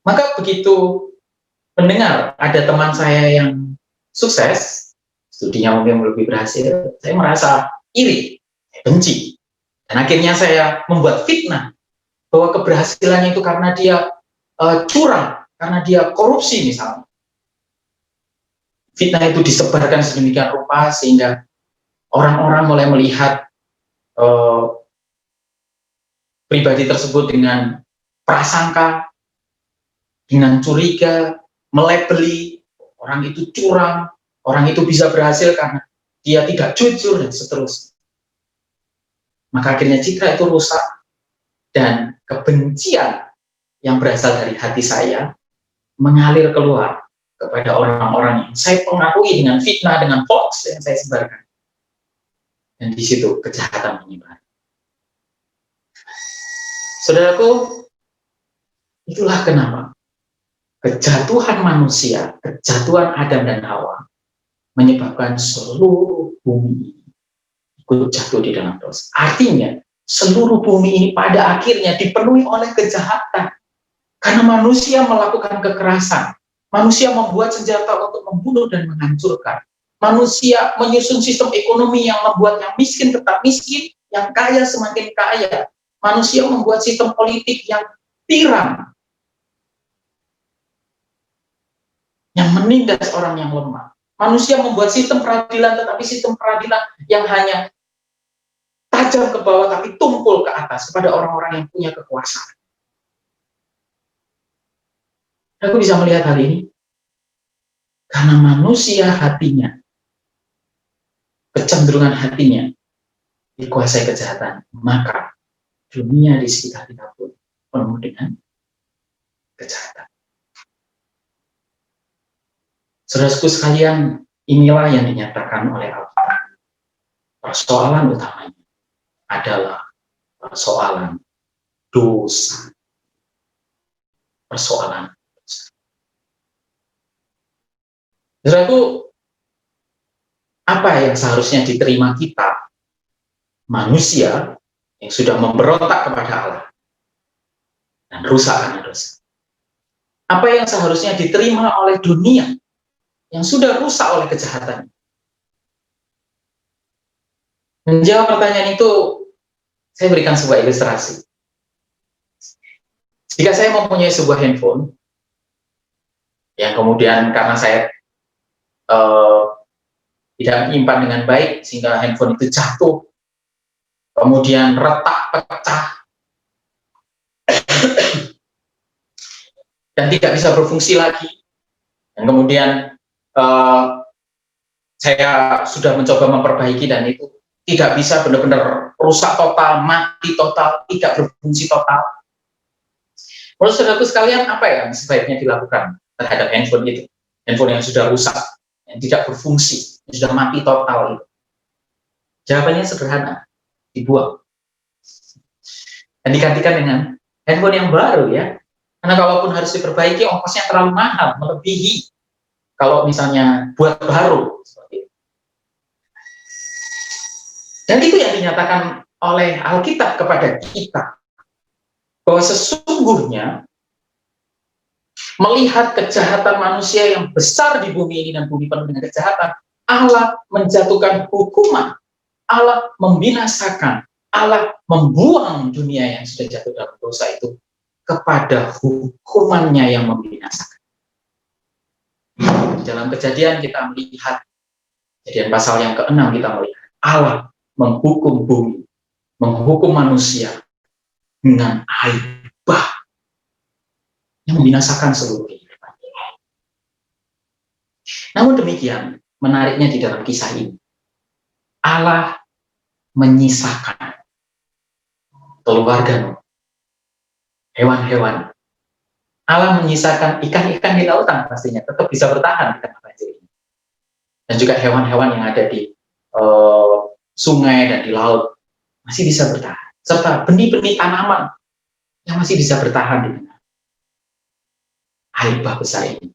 Maka begitu mendengar ada teman saya yang sukses, studinya mungkin lebih berhasil, saya merasa iri, saya benci. Dan akhirnya saya membuat fitnah bahwa keberhasilannya itu karena dia curang, karena dia korupsi misalnya. Fitnah itu disebarkan sedemikian rupa sehingga orang-orang mulai melihat pribadi tersebut dengan prasangka, dengan curiga, melebeli orang itu curang, orang itu bisa berhasil karena dia tidak jujur, dan seterusnya. Maka akhirnya citra itu rusak, dan kebencian yang berasal dari hati saya mengalir keluar kepada orang-orang yang saya pengaruhi dengan fitnah, dengan hoax yang saya sebarkan. Dan di situ kejahatan menyebar. Saudaraku, itulah kenapa kejatuhan manusia, kejatuhan Adam dan Hawa menyebabkan seluruh bumi ikut jatuh di dalam dosa. Artinya, seluruh bumi ini pada akhirnya dipenuhi oleh kejahatan. Karena manusia melakukan kekerasan. Manusia membuat senjata untuk membunuh dan menghancurkan. Manusia menyusun sistem ekonomi yang membuat yang miskin tetap miskin, yang kaya semakin kaya. Manusia membuat sistem politik yang tiran, yang menindas orang yang lemah. Manusia membuat sistem peradilan, tetapi sistem peradilan yang hanya tajam tajam ke bawah tapi tumpul ke atas kepada orang-orang yang punya kekuasaan. Aku bisa melihat hal ini karena manusia hatinya, kecenderungan hatinya dikuasai kejahatan, maka dunia di sekitar kita pun penuh dengan kejahatan. Saudaraku sekalian, inilah yang dinyatakan oleh Alkitab. Persoalan utamanya adalah persoalan dosa. Persoalan dosa. Saudaraku, apa yang seharusnya diterima kita, manusia yang sudah memberontak kepada Allah dan rusak karena dosa? Apa yang seharusnya diterima oleh dunia yang sudah rusak oleh kejahatan? Menjawab pertanyaan itu, saya berikan sebuah ilustrasi. Jika saya mempunyai sebuah handphone, yang kemudian karena saya tidak menyimpan dengan baik, sehingga handphone itu jatuh, kemudian retak, pecah, dan tidak bisa berfungsi lagi, dan kemudian saya sudah mencoba memperbaiki dan itu tidak bisa, benar-benar rusak total, mati total, tidak berfungsi total. Menurut saudaraku sekalian, apa yang sebaiknya dilakukan terhadap handphone itu? Handphone yang sudah rusak, yang tidak berfungsi, yang sudah mati total itu. Jawabannya sederhana, dibuang. Dan digantikan dengan handphone yang baru ya. Karena kalaupun harus diperbaiki, ongkosnya terlalu mahal, melebihi kalau misalnya buat baru. Seperti itu. Dan itu yang dinyatakan oleh Alkitab kepada kita, bahwa sesungguhnya melihat kejahatan manusia yang besar di bumi ini dan bumi penuh dengan kejahatan, Allah menjatuhkan hukuman, Allah membinasakan, Allah membuang dunia yang sudah jatuh dalam dosa itu kepada hukumannya yang membinasakan. Dalam Kejadian kita melihat, Kejadian pasal yang ke-6 kita melihat, Allah menghukum bumi, menghukum manusia dengan air bah yang membinasakan seluruh kehidupan. Namun demikian, menariknya di dalam kisah ini, Allah menyisakan keluarga Nuh, hewan-hewan. Allah menyisakan ikan-ikan di lautan, pastinya tetap bisa bertahan di tengah banjir ini. Dan juga hewan-hewan yang ada di sungai dan di laut masih bisa bertahan, serta benih-benih tanaman yang masih bisa bertahan di tengah air bah besar ini.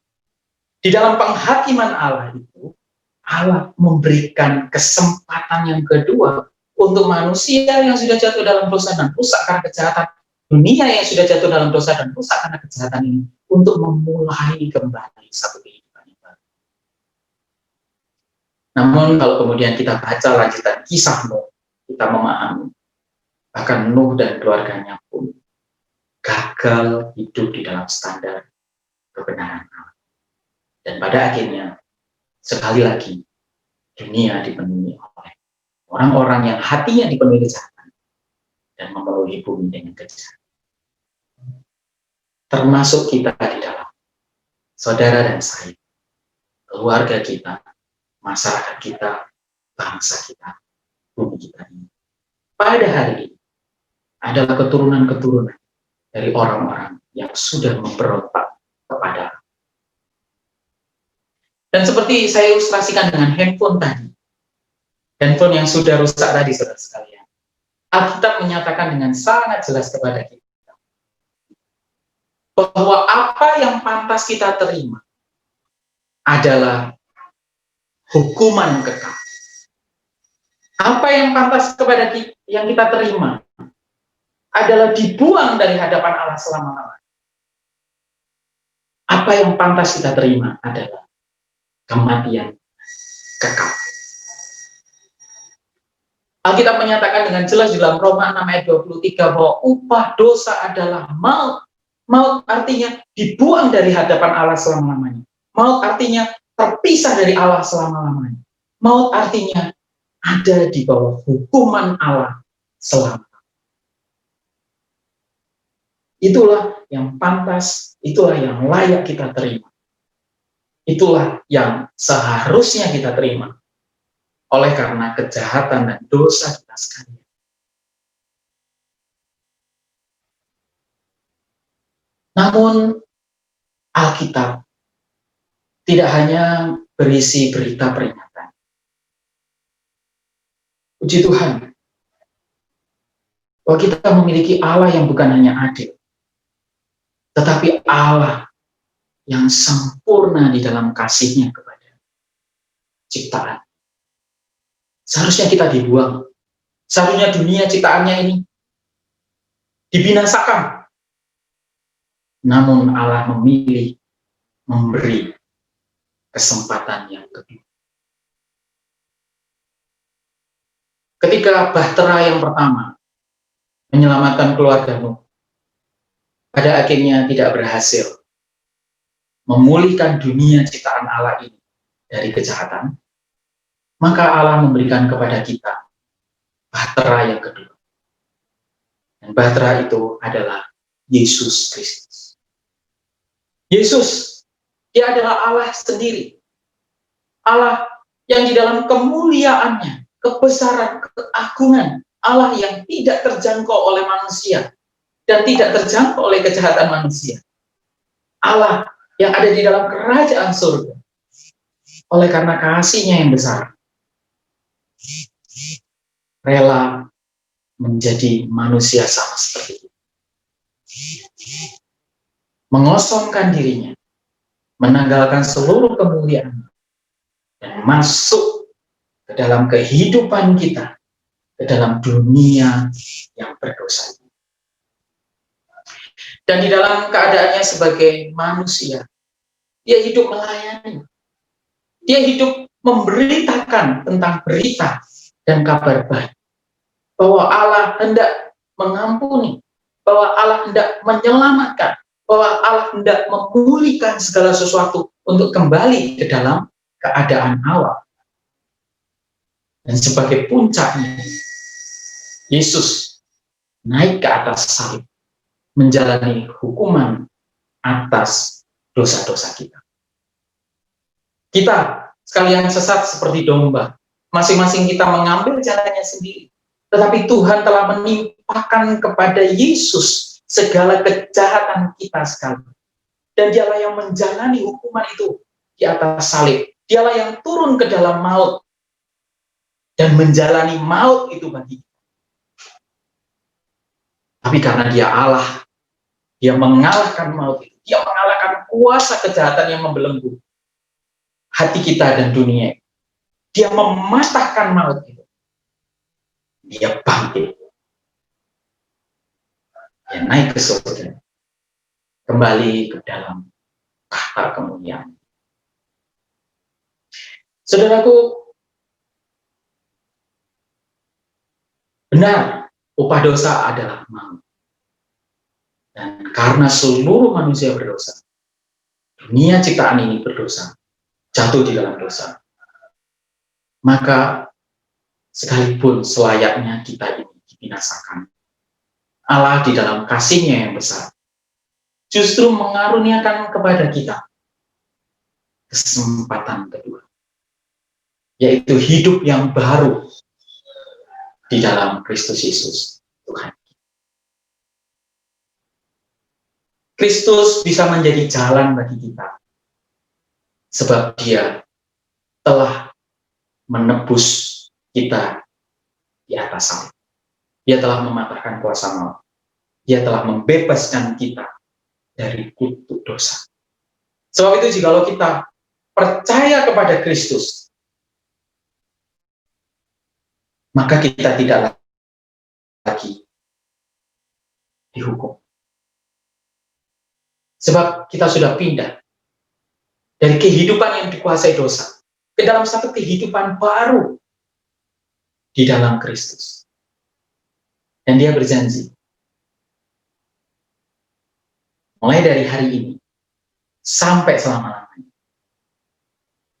Di dalam penghakiman Allah itu, Allah memberikan kesempatan yang kedua untuk manusia yang sudah jatuh dalam dosa dan rusak karena kejahatan, dunia yang sudah jatuh dalam dosa dan rusak karena kejahatan ini, untuk memulai kembali satu kehidupan yang baru. Namun kalau kemudian kita baca lanjutan kisah Nuh, kita memahami bahkan Nuh dan keluarganya pun gagal hidup di dalam standar kebenaran Allah. Dan pada akhirnya, sekali lagi, dunia dipenuhi oleh orang-orang yang hatinya dipenuhi kejahatan dan memenuhi bumi dengan kejahatan. Termasuk kita di dalam, saudara dan saya, keluarga kita, masyarakat kita, bangsa kita, bumi kita ini. Pada hari ini adalah keturunan-keturunan dari orang-orang yang sudah memberontak kepada. Dan seperti saya ilustrasikan dengan handphone tadi, handphone yang sudah rusak tadi, saudara sekalian, Alkitab menyatakan dengan sangat jelas kepada kita bahwa apa yang pantas kita terima adalah hukuman kekal. Apa yang pantas kepada kita, yang kita terima adalah dibuang dari hadapan Allah selama-lamanya. Apa yang pantas kita terima adalah kematian kekal. Alkitab menyatakan dengan jelas di dalam Roma 6 ayat 23 bahwa upah dosa adalah maut. Maut artinya dibuang dari hadapan Allah selama-lamanya. Maut artinya terpisah dari Allah selama-lamanya. Maut artinya ada di bawah hukuman Allah selama. Itulah yang pantas, itulah yang layak kita terima. Itulah yang seharusnya kita terima oleh karena kejahatan dan dosa kita sekalian. Namun Alkitab tidak hanya berisi berita peringatan. Puji Tuhan, bahwa kita memiliki Allah yang bukan hanya adil, tetapi Allah yang sempurna di dalam kasih-Nya kepada ciptaan. Seharusnya kita dibuang. Seharusnya dunia ciptaannya ini dibinasakan. Namun Allah memilih memberi kesempatan yang kedua. Ketika Bahtera yang pertama menyelamatkan keluarga Nuh, pada akhirnya tidak berhasil memulihkan dunia ciptaan Allah ini dari kejahatan, maka Allah memberikan kepada kita Bahtera yang kedua. Dan Bahtera itu adalah Yesus Kristus. Yesus, dia adalah Allah sendiri. Allah yang di dalam kemuliaannya, kebesaran, keagungan, Allah yang tidak terjangkau oleh manusia dan tidak terjangkau oleh kejahatan manusia. Allah yang ada di dalam kerajaan surga. Oleh karena kasih-Nya yang besar, rela menjadi manusia sama seperti itu. Mengosongkan dirinya, menanggalkan seluruh kemuliaan, dan masuk ke dalam kehidupan kita, ke dalam dunia yang berdosa. Dan di dalam keadaannya sebagai manusia, dia hidup melayani. Dia hidup memberitakan tentang berita dan kabar baik. Bahwa Allah hendak mengampuni, bahwa Allah hendak menyelamatkan, bahwa Allah hendak memulihkan segala sesuatu untuk kembali ke dalam keadaan awal. Dan sebagai puncaknya, Yesus naik ke atas salib, menjalani hukuman atas dosa-dosa kita. Kita sekalian sesat seperti domba, masing-masing kita mengambil jalannya sendiri. Tetapi Tuhan telah menimpakan kepada Yesus segala kejahatan kita sekali. Dan dialah yang menjalani hukuman itu di atas salib. Dialah yang turun ke dalam maut dan menjalani maut itu bagi kita. Tapi karena dia Allah, dia mengalahkan maut itu. Dia mengalahkan kuasa kejahatan yang membelenggu hati kita dan dunia. Dia mematahkan maut itu. Dia bangkit. Dia naik ke surga. Kembali ke dalam tahta kemuliaan. Saudaraku, benar, upah dosa adalah maut. Dan karena seluruh manusia berdosa, dunia ciptaan ini berdosa, jatuh di dalam dosa. Maka sekalipun selayaknya kita ini dibinasakan, Allah di dalam kasih-Nya yang besar justru mengaruniakan kepada kita kesempatan kedua, yaitu hidup yang baru di dalam Kristus Yesus Tuhan. Kristus bisa menjadi jalan bagi kita sebab Dia telah menebus kita di atas salib. Dia telah mematahkan kuasa maut. Dia telah membebaskan kita dari kutuk dosa. Sebab itu jikalau kita percaya kepada Kristus, maka kita tidak lagi dihukum. Sebab kita sudah pindah dari kehidupan yang dikuasai dosa ke dalam satu kehidupan baru di dalam Kristus. Dan Dia berjanji, mulai dari hari ini sampai selama-lamanya,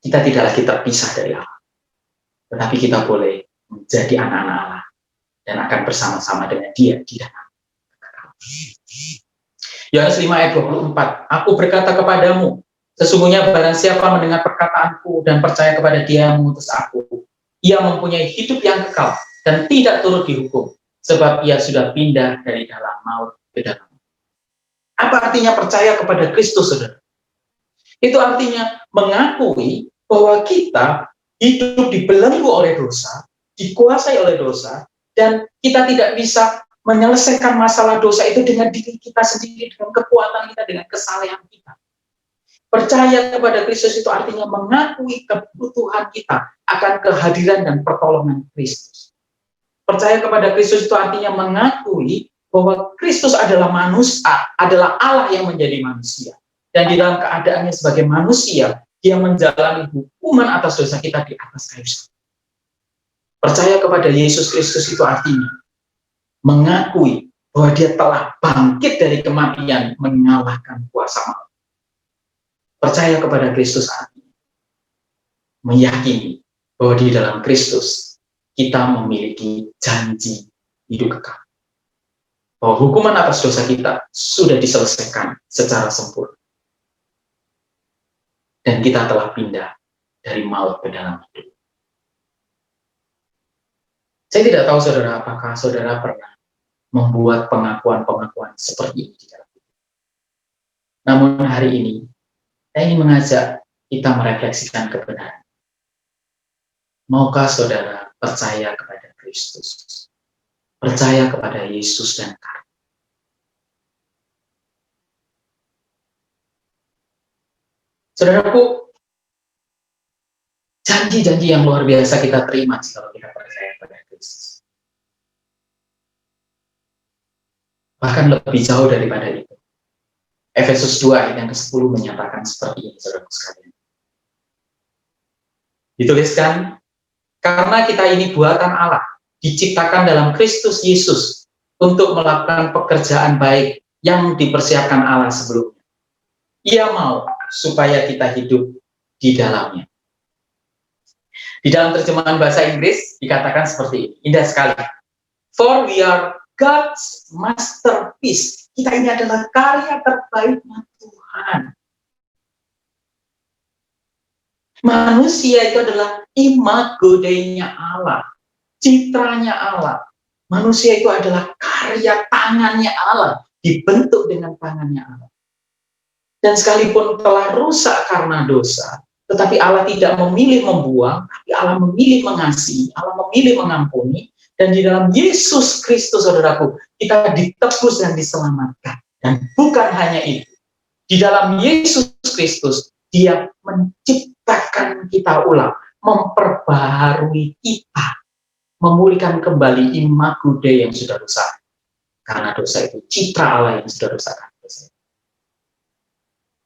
kita tidak lagi terpisah dari Allah, tetapi kita boleh menjadi anak-anak Allah dan akan bersama-sama dengan Dia di dalam kekekalan. Yohanes 5 ayat 24, aku berkata kepadamu, sesungguhnya barang siapa mendengar perkataanku dan percaya kepada Dia yang mengutus aku, ia mempunyai hidup yang kekal dan tidak turut dihukum, sebab ia sudah pindah dari dalam maut ke dalam. Apa artinya percaya kepada Kristus, saudara? Itu artinya mengakui bahwa kita hidup dibelenggu oleh dosa, dikuasai oleh dosa, dan kita tidak bisa menyelesaikan masalah dosa itu dengan diri kita sendiri, dengan kekuatan kita, dengan kesalehan kita. Percaya kepada Kristus itu artinya mengakui kebutuhan kita akan kehadiran dan pertolongan Kristus. Percaya kepada Kristus itu artinya mengakui bahwa Kristus adalah manusia, adalah Allah yang menjadi manusia. Dan di dalam keadaannya sebagai manusia, Dia menjalani hukuman atas dosa kita di atas kayu salib. Percaya kepada Yesus Kristus itu artinya mengakui bahwa Dia telah bangkit dari kematian, mengalahkan kuasa maut. Percaya kepada Kristus artinya meyakini bahwa di dalam Kristus kita memiliki janji hidup kekal. Bahwa hukuman atas dosa kita sudah diselesaikan secara sempurna. Dan kita telah pindah dari maut ke dalam hidup. Saya tidak tahu saudara, apakah saudara pernah membuat pengakuan-pengakuan seperti ini di dalam hidup. Namun hari ini, saya ingin mengajak kita merefleksikan kebenaran. Maukah saudara percaya kepada Kristus? Percaya kepada Yesus dan karya. Saudaraku, janji-janji yang luar biasa kita terima kalau kita percaya kepada Kristus. Bahkan lebih jauh daripada itu. Efesus 2 ayat yang ke-10 menyatakan seperti ini, saudaraku sekalian. Dituliskan, karena kita ini buatan Allah, diciptakan dalam Kristus Yesus untuk melakukan pekerjaan baik yang dipersiapkan Allah sebelumnya. Ia mau supaya kita hidup di dalamnya. Di dalam terjemahan bahasa Inggris dikatakan seperti ini, indah sekali. For we are God's masterpiece. Kita ini adalah karya terbaiknya Tuhan. Manusia itu adalah imago Dei-nya Allah, citranya Allah. Manusia itu adalah karya tangannya Allah, dibentuk dengan tangannya Allah. Dan sekalipun telah rusak karena dosa, tetapi Allah tidak memilih membuang, tapi Allah memilih mengasihi, Allah memilih mengampuni. Dan di dalam Yesus Kristus, saudaraku, kita ditebus dan diselamatkan. Dan bukan hanya itu. Di dalam Yesus Kristus, Dia menciptakan kita ulang, memperbaharui kita, memulihkan kembali imago Dei yang sudah rusak. Karena dosa itu citra Allah yang sudah rusak.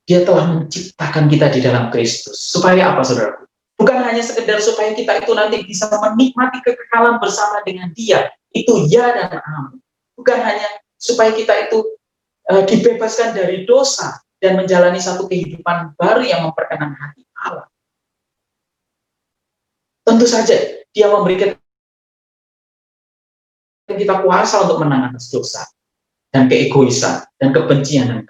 Dia telah menciptakan kita di dalam Kristus. Supaya apa, saudaraku? Bukan hanya sekedar supaya kita itu nanti bisa menikmati kekekalan bersama dengan Dia. Itu ya dan amin. Bukan hanya supaya kita itu dibebaskan dari dosa dan menjalani satu kehidupan baru yang memperkenan hati Allah. Tentu saja Dia memberikan kita kuasa untuk menang atas dosa dan keegoisan dan kebencian dan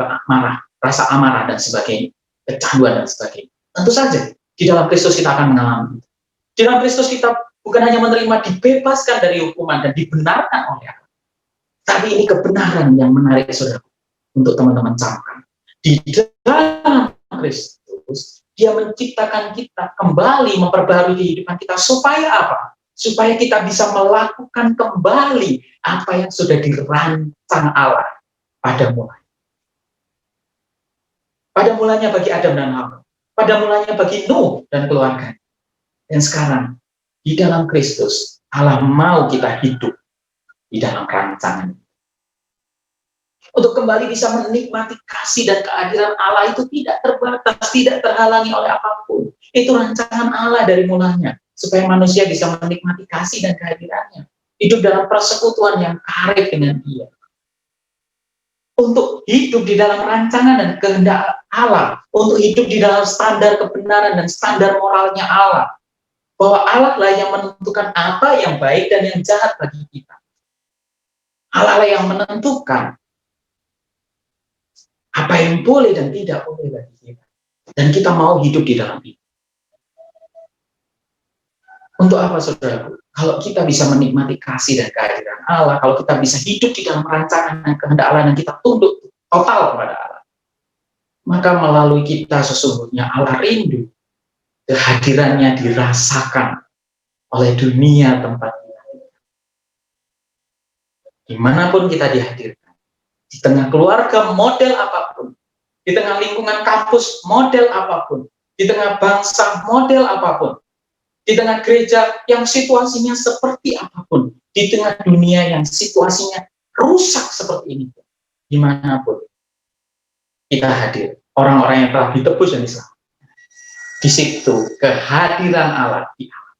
rasa amarah dan sebagainya, kecanduan dan sebagainya. Tentu saja di dalam Kristus kita akan mengalami itu. Di dalam Kristus kita bukan hanya menerima dibebaskan dari hukuman dan dibenarkan oleh Allah. Tapi ini kebenaran yang menarik, saudara, untuk teman-teman camkan. Di dalam Kristus, Dia menciptakan kita kembali, memperbarui kehidupan kita. Supaya apa? Supaya kita bisa melakukan kembali apa yang sudah dirancang Allah pada mulanya. Pada mulanya bagi Adam dan Hawa. Pada mulanya bagi Nuh dan keluarga. Dan sekarang, di dalam Kristus, Allah mau kita hidup di dalam rancangan. Untuk kembali bisa menikmati kasih dan kehadiran Allah itu tidak terbatas, tidak terhalangi oleh apapun. Itu rancangan Allah dari mulanya. Supaya manusia bisa menikmati kasih dan kehadirannya. Hidup dalam persekutuan yang karib dengan Dia. Untuk hidup di dalam rancangan dan kehendak Allah, untuk hidup di dalam standar kebenaran dan standar moralnya Allah, bahwa Allah lah yang menentukan apa yang baik dan yang jahat bagi kita. Allah yang menentukan apa yang boleh dan tidak boleh bagi kita. Dan kita mau hidup di dalam itu. Untuk apa, saudaraku? Kalau kita bisa menikmati kasih dan kehadiran Allah, kalau kita bisa hidup di dalam rancangan dan kehendak Allah, dan kita tunduk total kepada Allah, maka melalui kita sesungguhnya Allah rindu kehadirannya dirasakan oleh dunia tempat kita. Dimanapun kita dihadirkan, di tengah keluarga model apapun, di tengah lingkungan kampus model apapun, di tengah bangsa model apapun, di tengah gereja yang situasinya seperti apapun, di tengah dunia yang situasinya rusak seperti ini, dimanapun kita hadir, orang-orang yang telah ditebus dan diselamatkan. Di situ kehadiran Allah di alam.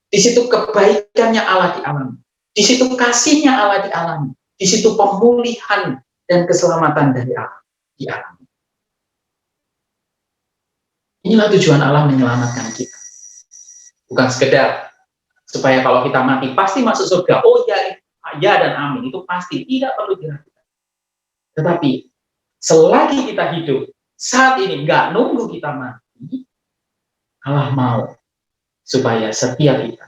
Di situ kebaikannya Allah dialami. Di situ kasihnya Allah dialami. Di situ pemulihan dan keselamatan dari Allah dialami. Inilah tujuan Allah menyelamatkan kita. Bukan sekedar supaya kalau kita mati pasti masuk surga. Oh ya, ya dan amin. Itu pasti, tidak perlu diragukan. Tetapi selagi kita hidup saat ini, nggak nunggu kita mati, Allah mau supaya setiap kita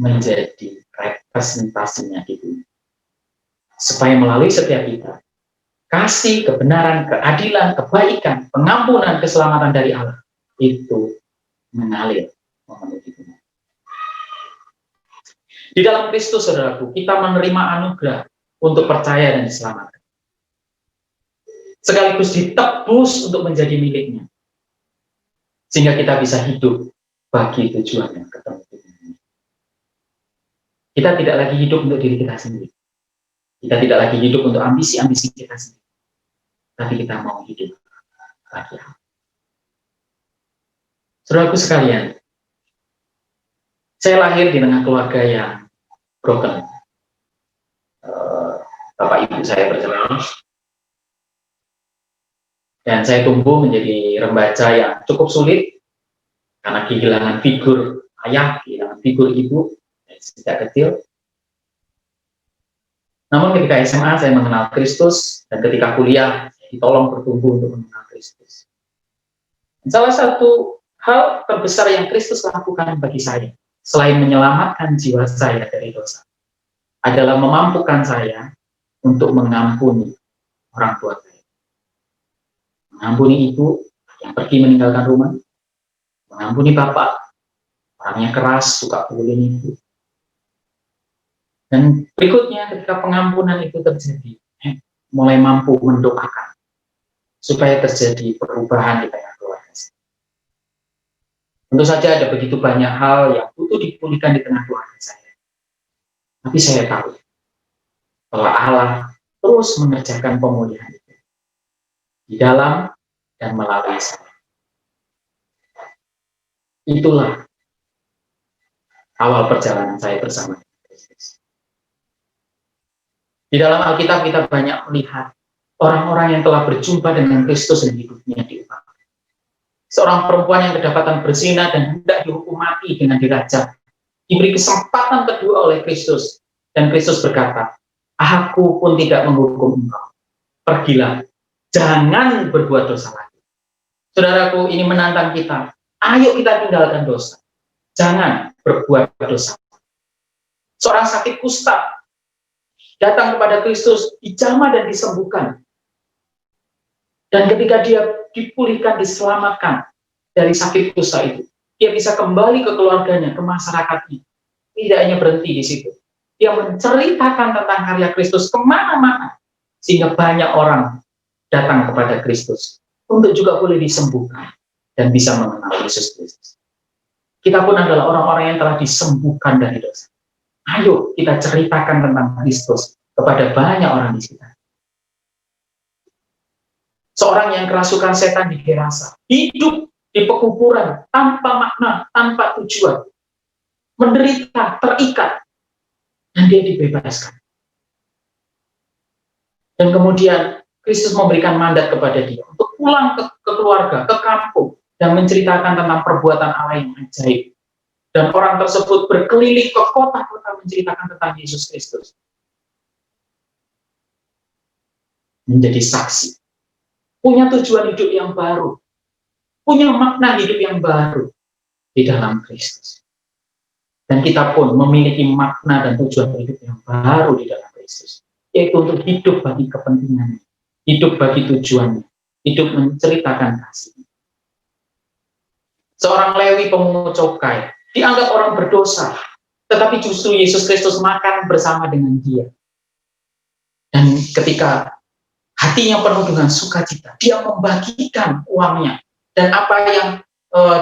menjadi representasinya di dunia. Supaya melalui setiap kita, kasih, kebenaran, keadilan, kebaikan, pengampunan, keselamatan dari Allah itu mengalir memenuhi dunia. Di dalam Kristus, saudaraku, kita menerima anugerah untuk percaya dan diselamatkan. Sekaligus ditebus untuk menjadi miliknya. Sehingga kita bisa hidup bagi tujuan yang ketemu. Kita tidak lagi hidup untuk diri kita sendiri. Kita tidak lagi hidup untuk ambisi-ambisi kita sendiri. Tapi kita mau hidup bagi Allah. Saudaraku sekalian, saya lahir di tengah keluarga yang broken. Bapak ibu saya bercerai. Dan saya tumbuh menjadi remaja yang cukup sulit karena kehilangan figur ayah, kehilangan figur ibu sejak kecil. Namun ketika SMA saya mengenal Kristus, dan ketika kuliah saya ditolong bertumbuh untuk mengenal Kristus. Dan salah satu hal terbesar yang Kristus lakukan bagi saya, selain menyelamatkan jiwa saya dari dosa, adalah memampukan saya untuk mengampuni orang tua saya. Mengampuni ibu yang pergi meninggalkan rumah, mengampuni bapak, orangnya keras, suka pukulin ibu. Dan berikutnya ketika pengampunan itu terjadi, mulai mampu mendoakan supaya terjadi perubahan di tengah keluarga saya. Tentu saja ada begitu banyak hal yang butuh dipulihkan di tengah keluarga saya. Tapi saya tahu bahwa Allah terus mengerjakan pemulihan itu di dalam dan melalui saya. Itulah awal perjalanan saya bersama Kristus. Di dalam Alkitab kita banyak melihat orang-orang yang telah berjumpa dengan Kristus dan hidupnya diubah. Seorang perempuan yang kedapatan berzina dan hendak dihukum mati dengan dirajam, diberi kesempatan kedua oleh Kristus, dan Kristus berkata, "Aku pun tidak menghukum engkau. Pergilah, jangan berbuat dosa lagi." Saudaraku, ini menantang kita. Ayo kita tinggalkan dosa. Jangan berbuat dosa. Seorang sakit kusta datang kepada Kristus, dijamah dan disembuhkan. Dan ketika dia dipulihkan, diselamatkan dari sakit kusta itu, dia bisa kembali ke keluarganya, ke masyarakatnya. Tidak hanya berhenti di situ. Dia menceritakan tentang karya Kristus kemana-mana, sehingga banyak orang datang kepada Kristus untuk juga boleh disembuhkan dan bisa mengenal Yesus Kristus. Kita pun adalah orang-orang yang telah disembuhkan dari dosa. Ayo kita ceritakan tentang Kristus kepada banyak orang di sekitar. Seorang yang kerasukan setan di Gerasa, hidup di pekuburan tanpa makna, tanpa tujuan, menderita, terikat, dan dia dibebaskan. Dan kemudian Kristus memberikan mandat kepada dia untuk pulang ke keluarga, ke kampung, dan menceritakan tentang perbuatan Allah yang ajaib. Dan orang tersebut berkeliling ke kota-kota menceritakan tentang Yesus Kristus. menjadi saksi, punya tujuan hidup yang baru, punya makna hidup yang baru di dalam Kristus. Dan kita pun memiliki makna dan tujuan hidup yang baru di dalam Kristus, yaitu untuk hidup bagi kepentingannya, hidup bagi tujuannya, hidup menceritakan kasih. Seorang Lewi pemungut cukai dianggap orang berdosa, tetapi justru Yesus Kristus makan bersama dengan dia. Dan ketika hatinya penuh dengan sukacita, dia membagikan uangnya, dan apa yang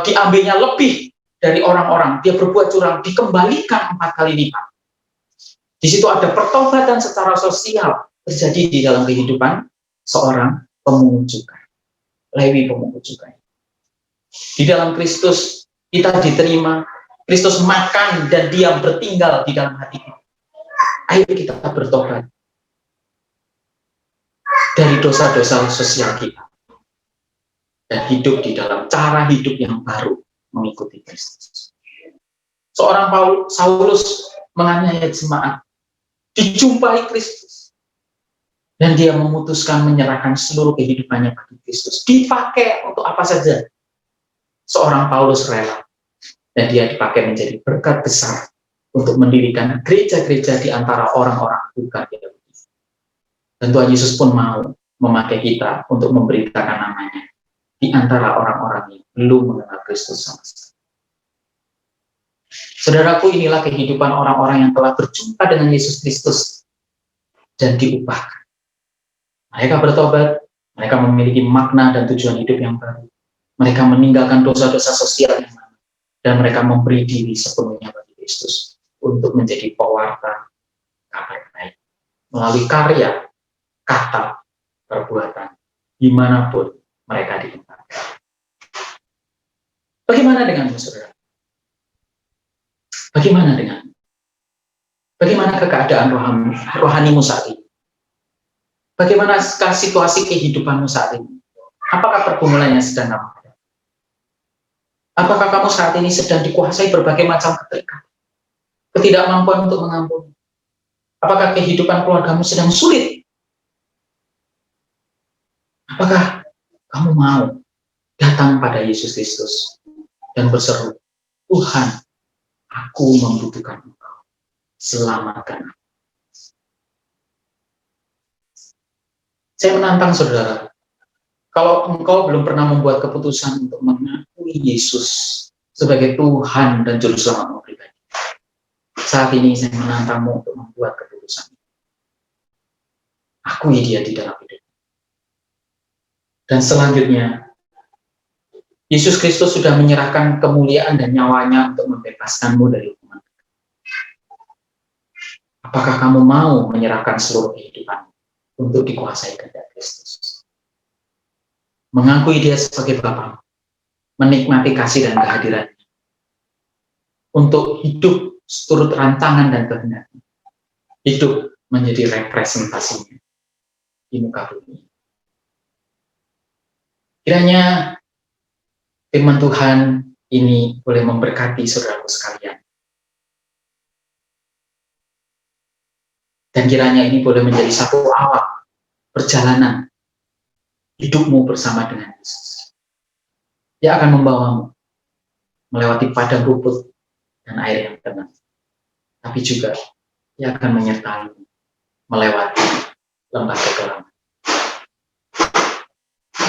diambilnya lebih dari orang-orang, dia berbuat curang, dikembalikan 4 kali lipat. Di situ ada pertobatan secara sosial terjadi di dalam kehidupan seorang pemungut cukai, Lewi pemungut cukai. Di dalam Kristus kita diterima, Kristus makan dan dia bertinggal di dalam hati kita. Ayo kita bertobat dari dosa-dosa sosial kita dan hidup di dalam cara hidup yang baru mengikuti Kristus. Seorang Saulus menganiaya jemaat, dijumpai Kristus, dan dia memutuskan menyerahkan seluruh kehidupannya bagi Kristus. Dipakai untuk apa saja. Seorang Paulus rela, dan dia dipakai menjadi berkat besar untuk mendirikan gereja-gereja di antara orang-orang bukan Yahudi. Dan Tuhan Yesus pun mau memakai kita untuk memberitakan namanya di antara orang-orang yang belum mengenal Kristus sama sekali. Saudaraku, inilah kehidupan orang-orang yang telah berjumpa dengan Yesus Kristus dan diubahkan. Mereka bertobat, mereka memiliki makna dan tujuan hidup yang baru. Mereka meninggalkan dosa-dosa sosial yang lama, dan mereka memberi diri sepenuhnya bagi Kristus untuk menjadi pewarta kabar baik melalui karya, kata, perbuatan, dimanapun mereka ditempatkan. Bagaimana denganmu, saudara? Bagaimana keadaan rohanimu saat ini? Bagaimana situasi kehidupanmu saat ini? Apakah pergumulannya sedang apa? Apakah kamu saat ini sedang dikuasai berbagai macam keterikatan, ketidakmampuan untuk mengampuni? Apakah kehidupan keluargamu sedang sulit? Apakah kamu mau datang pada Yesus Kristus dan berseru, Tuhan, aku membutuhkan Engkau, selamatkan aku. Saya menantang saudara, kalau engkau belum pernah membuat keputusan untuk mengakui Yesus sebagai Tuhan dan Juru Selamatmu pribadi, saat ini saya menantangmu untuk membuat keputusan. Akui dia di dalam hidup. Dan selanjutnya, Yesus Kristus sudah menyerahkan kemuliaan dan nyawanya untuk membebaskanmu dari hukuman. Apakah kamu mau menyerahkan seluruh kehidupan untuk dikuasai kehendak Kristus? Mengakui dia sebagai Bapa, menikmati kasih dan kehadirannya, untuk hidup seturut rancangan dan kehendaknya, hidup menjadi representasinya di muka bumi. Kiranya firman Tuhan ini boleh memberkati saudaraku sekalian, dan kiranya ini boleh menjadi satu awal perjalanan hidupmu bersama dengan Yesus. Dia akan membawamu melewati padang rumput dan air yang tenang. Tapi juga dia akan menyertai melewati lembah kekelaman.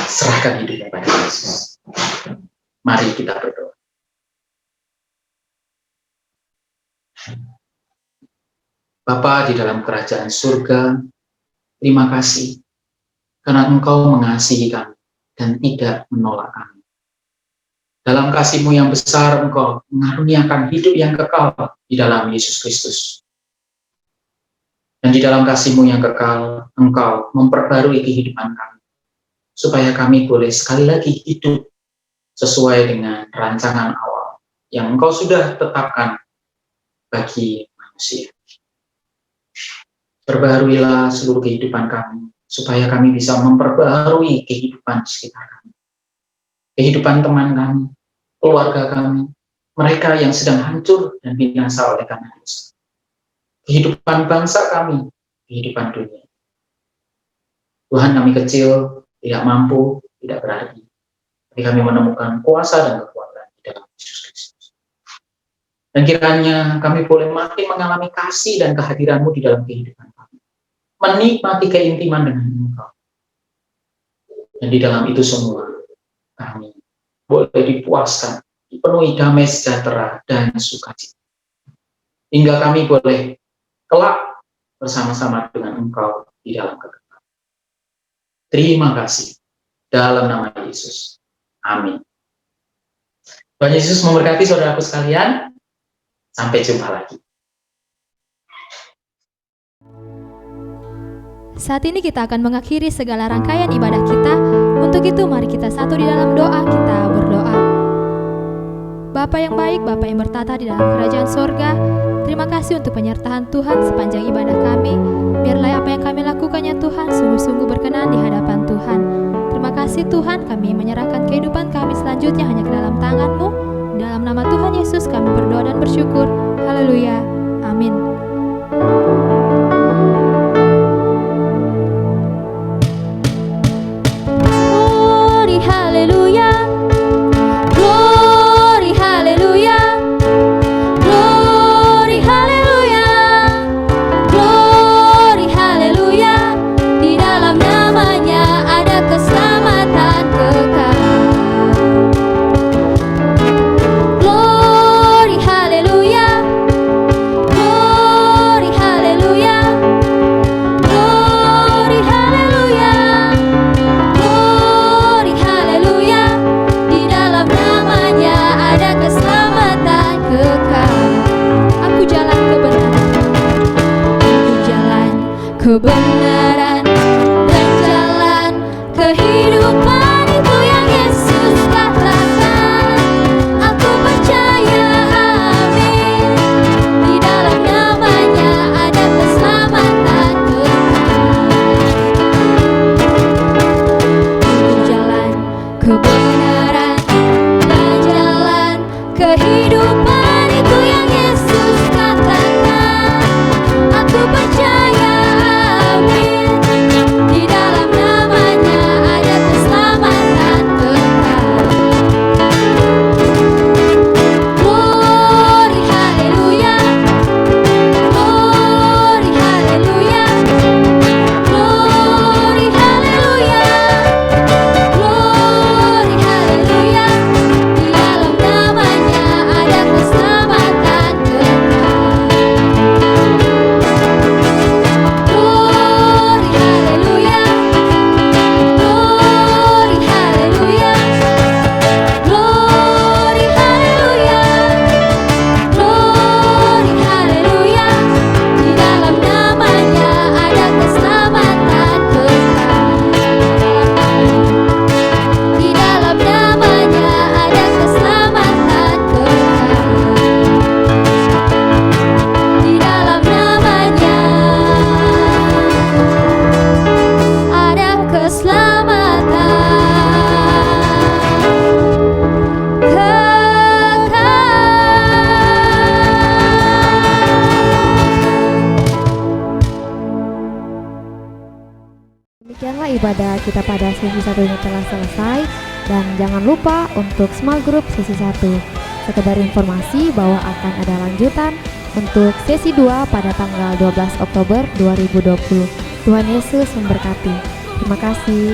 Serahkan hidupnya pada Yesus. Mari kita berdoa. Bapa di dalam kerajaan surga, terima kasih karena Engkau mengasihi kami dan tidak menolak kami. Dalam kasih-Mu yang besar, Engkau mengaruniakan hidup yang kekal di dalam Yesus Kristus. Dan di dalam kasih-Mu yang kekal, Engkau memperbarui kehidupan kami, supaya kami boleh sekali lagi hidup sesuai dengan rancangan awal yang Engkau sudah tetapkan bagi manusia. Perbaharuilah seluruh kehidupan kami, supaya kami bisa memperbaharui kehidupan sekitar kami, kehidupan teman kami, keluarga kami, mereka yang sedang hancur dan binasa oleh karena dosa, kehidupan bangsa kami, kehidupan dunia. Tuhan, kami kecil, tidak mampu, tidak berarti. Tapi kami menemukan kuasa dan kekuatan di dalam Yesus Kristus. Dan kiranya kami boleh makin mengalami kasih dan kehadiran-Mu di dalam kehidupan kami. Menikmati keintiman dengan Engkau. Dan di dalam itu semua, kami boleh dipuaskan, dipenuhi damai sejahtera dan sukacita. Hingga kami boleh kelak bersama-sama dengan Engkau di dalam kekekalan. Terima kasih. Dalam nama Yesus. Amin. Tuhan Yesus memberkati saudaraku sekalian. Sampai jumpa lagi. Saat ini kita akan mengakhiri segala rangkaian ibadah kita. Untuk itu mari kita satu di dalam doa, kita berdoa. Bapa yang baik, Bapa yang bertata di dalam kerajaan sorga, terima kasih untuk penyertaan Tuhan sepanjang ibadah kami. Biarlah apa yang kami lakukan ya Tuhan sungguh-sungguh berkenan di hadapan Tuhan. Terima kasih Tuhan, kami menyerahkan kehidupan kami selanjutnya hanya ke dalam tangan-Mu. Dalam nama Tuhan Yesus kami berdoa dan bersyukur. Haleluya. Amin. Glory, haleluya. Glory, haleluya. Glory, haleluya. Glory, haleluya. Di dalam namanya ada keselamatan kekal. Glory, haleluya. Glory, haleluya. Glory, haleluya. Glory, haleluya. Di dalam namanya ada keselamatan kekal. Aku jalan kebenaran. Aku jalan kebenaran dan jalan kehidupan, itu yang Yesus katakan. Aku percaya, amin. Di dalam namanya ada keselamatan kekal. Aku jalan kebenaran dan jalan kehidupan, itu yang Yesus katakan. Aku percaya, amin. Di dalam namanya ada keselamatan kekal. Glory, haleluya. Glory, haleluya. Glory, haleluya. Glory, haleluya. Di dalam namanya ada keselamatan kekal. Glory, haleluya. Glory, haleluya. Glory, haleluya. Glory, haleluya. Di dalam namanya ada keselamatan kekal. Di dalam namanya ada keselamatan kekal. Di dalam namanya ada keselamatan Demikianlah ibadah kita pada sesi 1 ini telah selesai. Dan jangan lupa untuk small group sesi 1. Sekedar informasi bahwa akan ada lanjutan untuk sesi 2 pada tanggal 12 Oktober 2020. Tuhan Yesus memberkati. Terima kasih.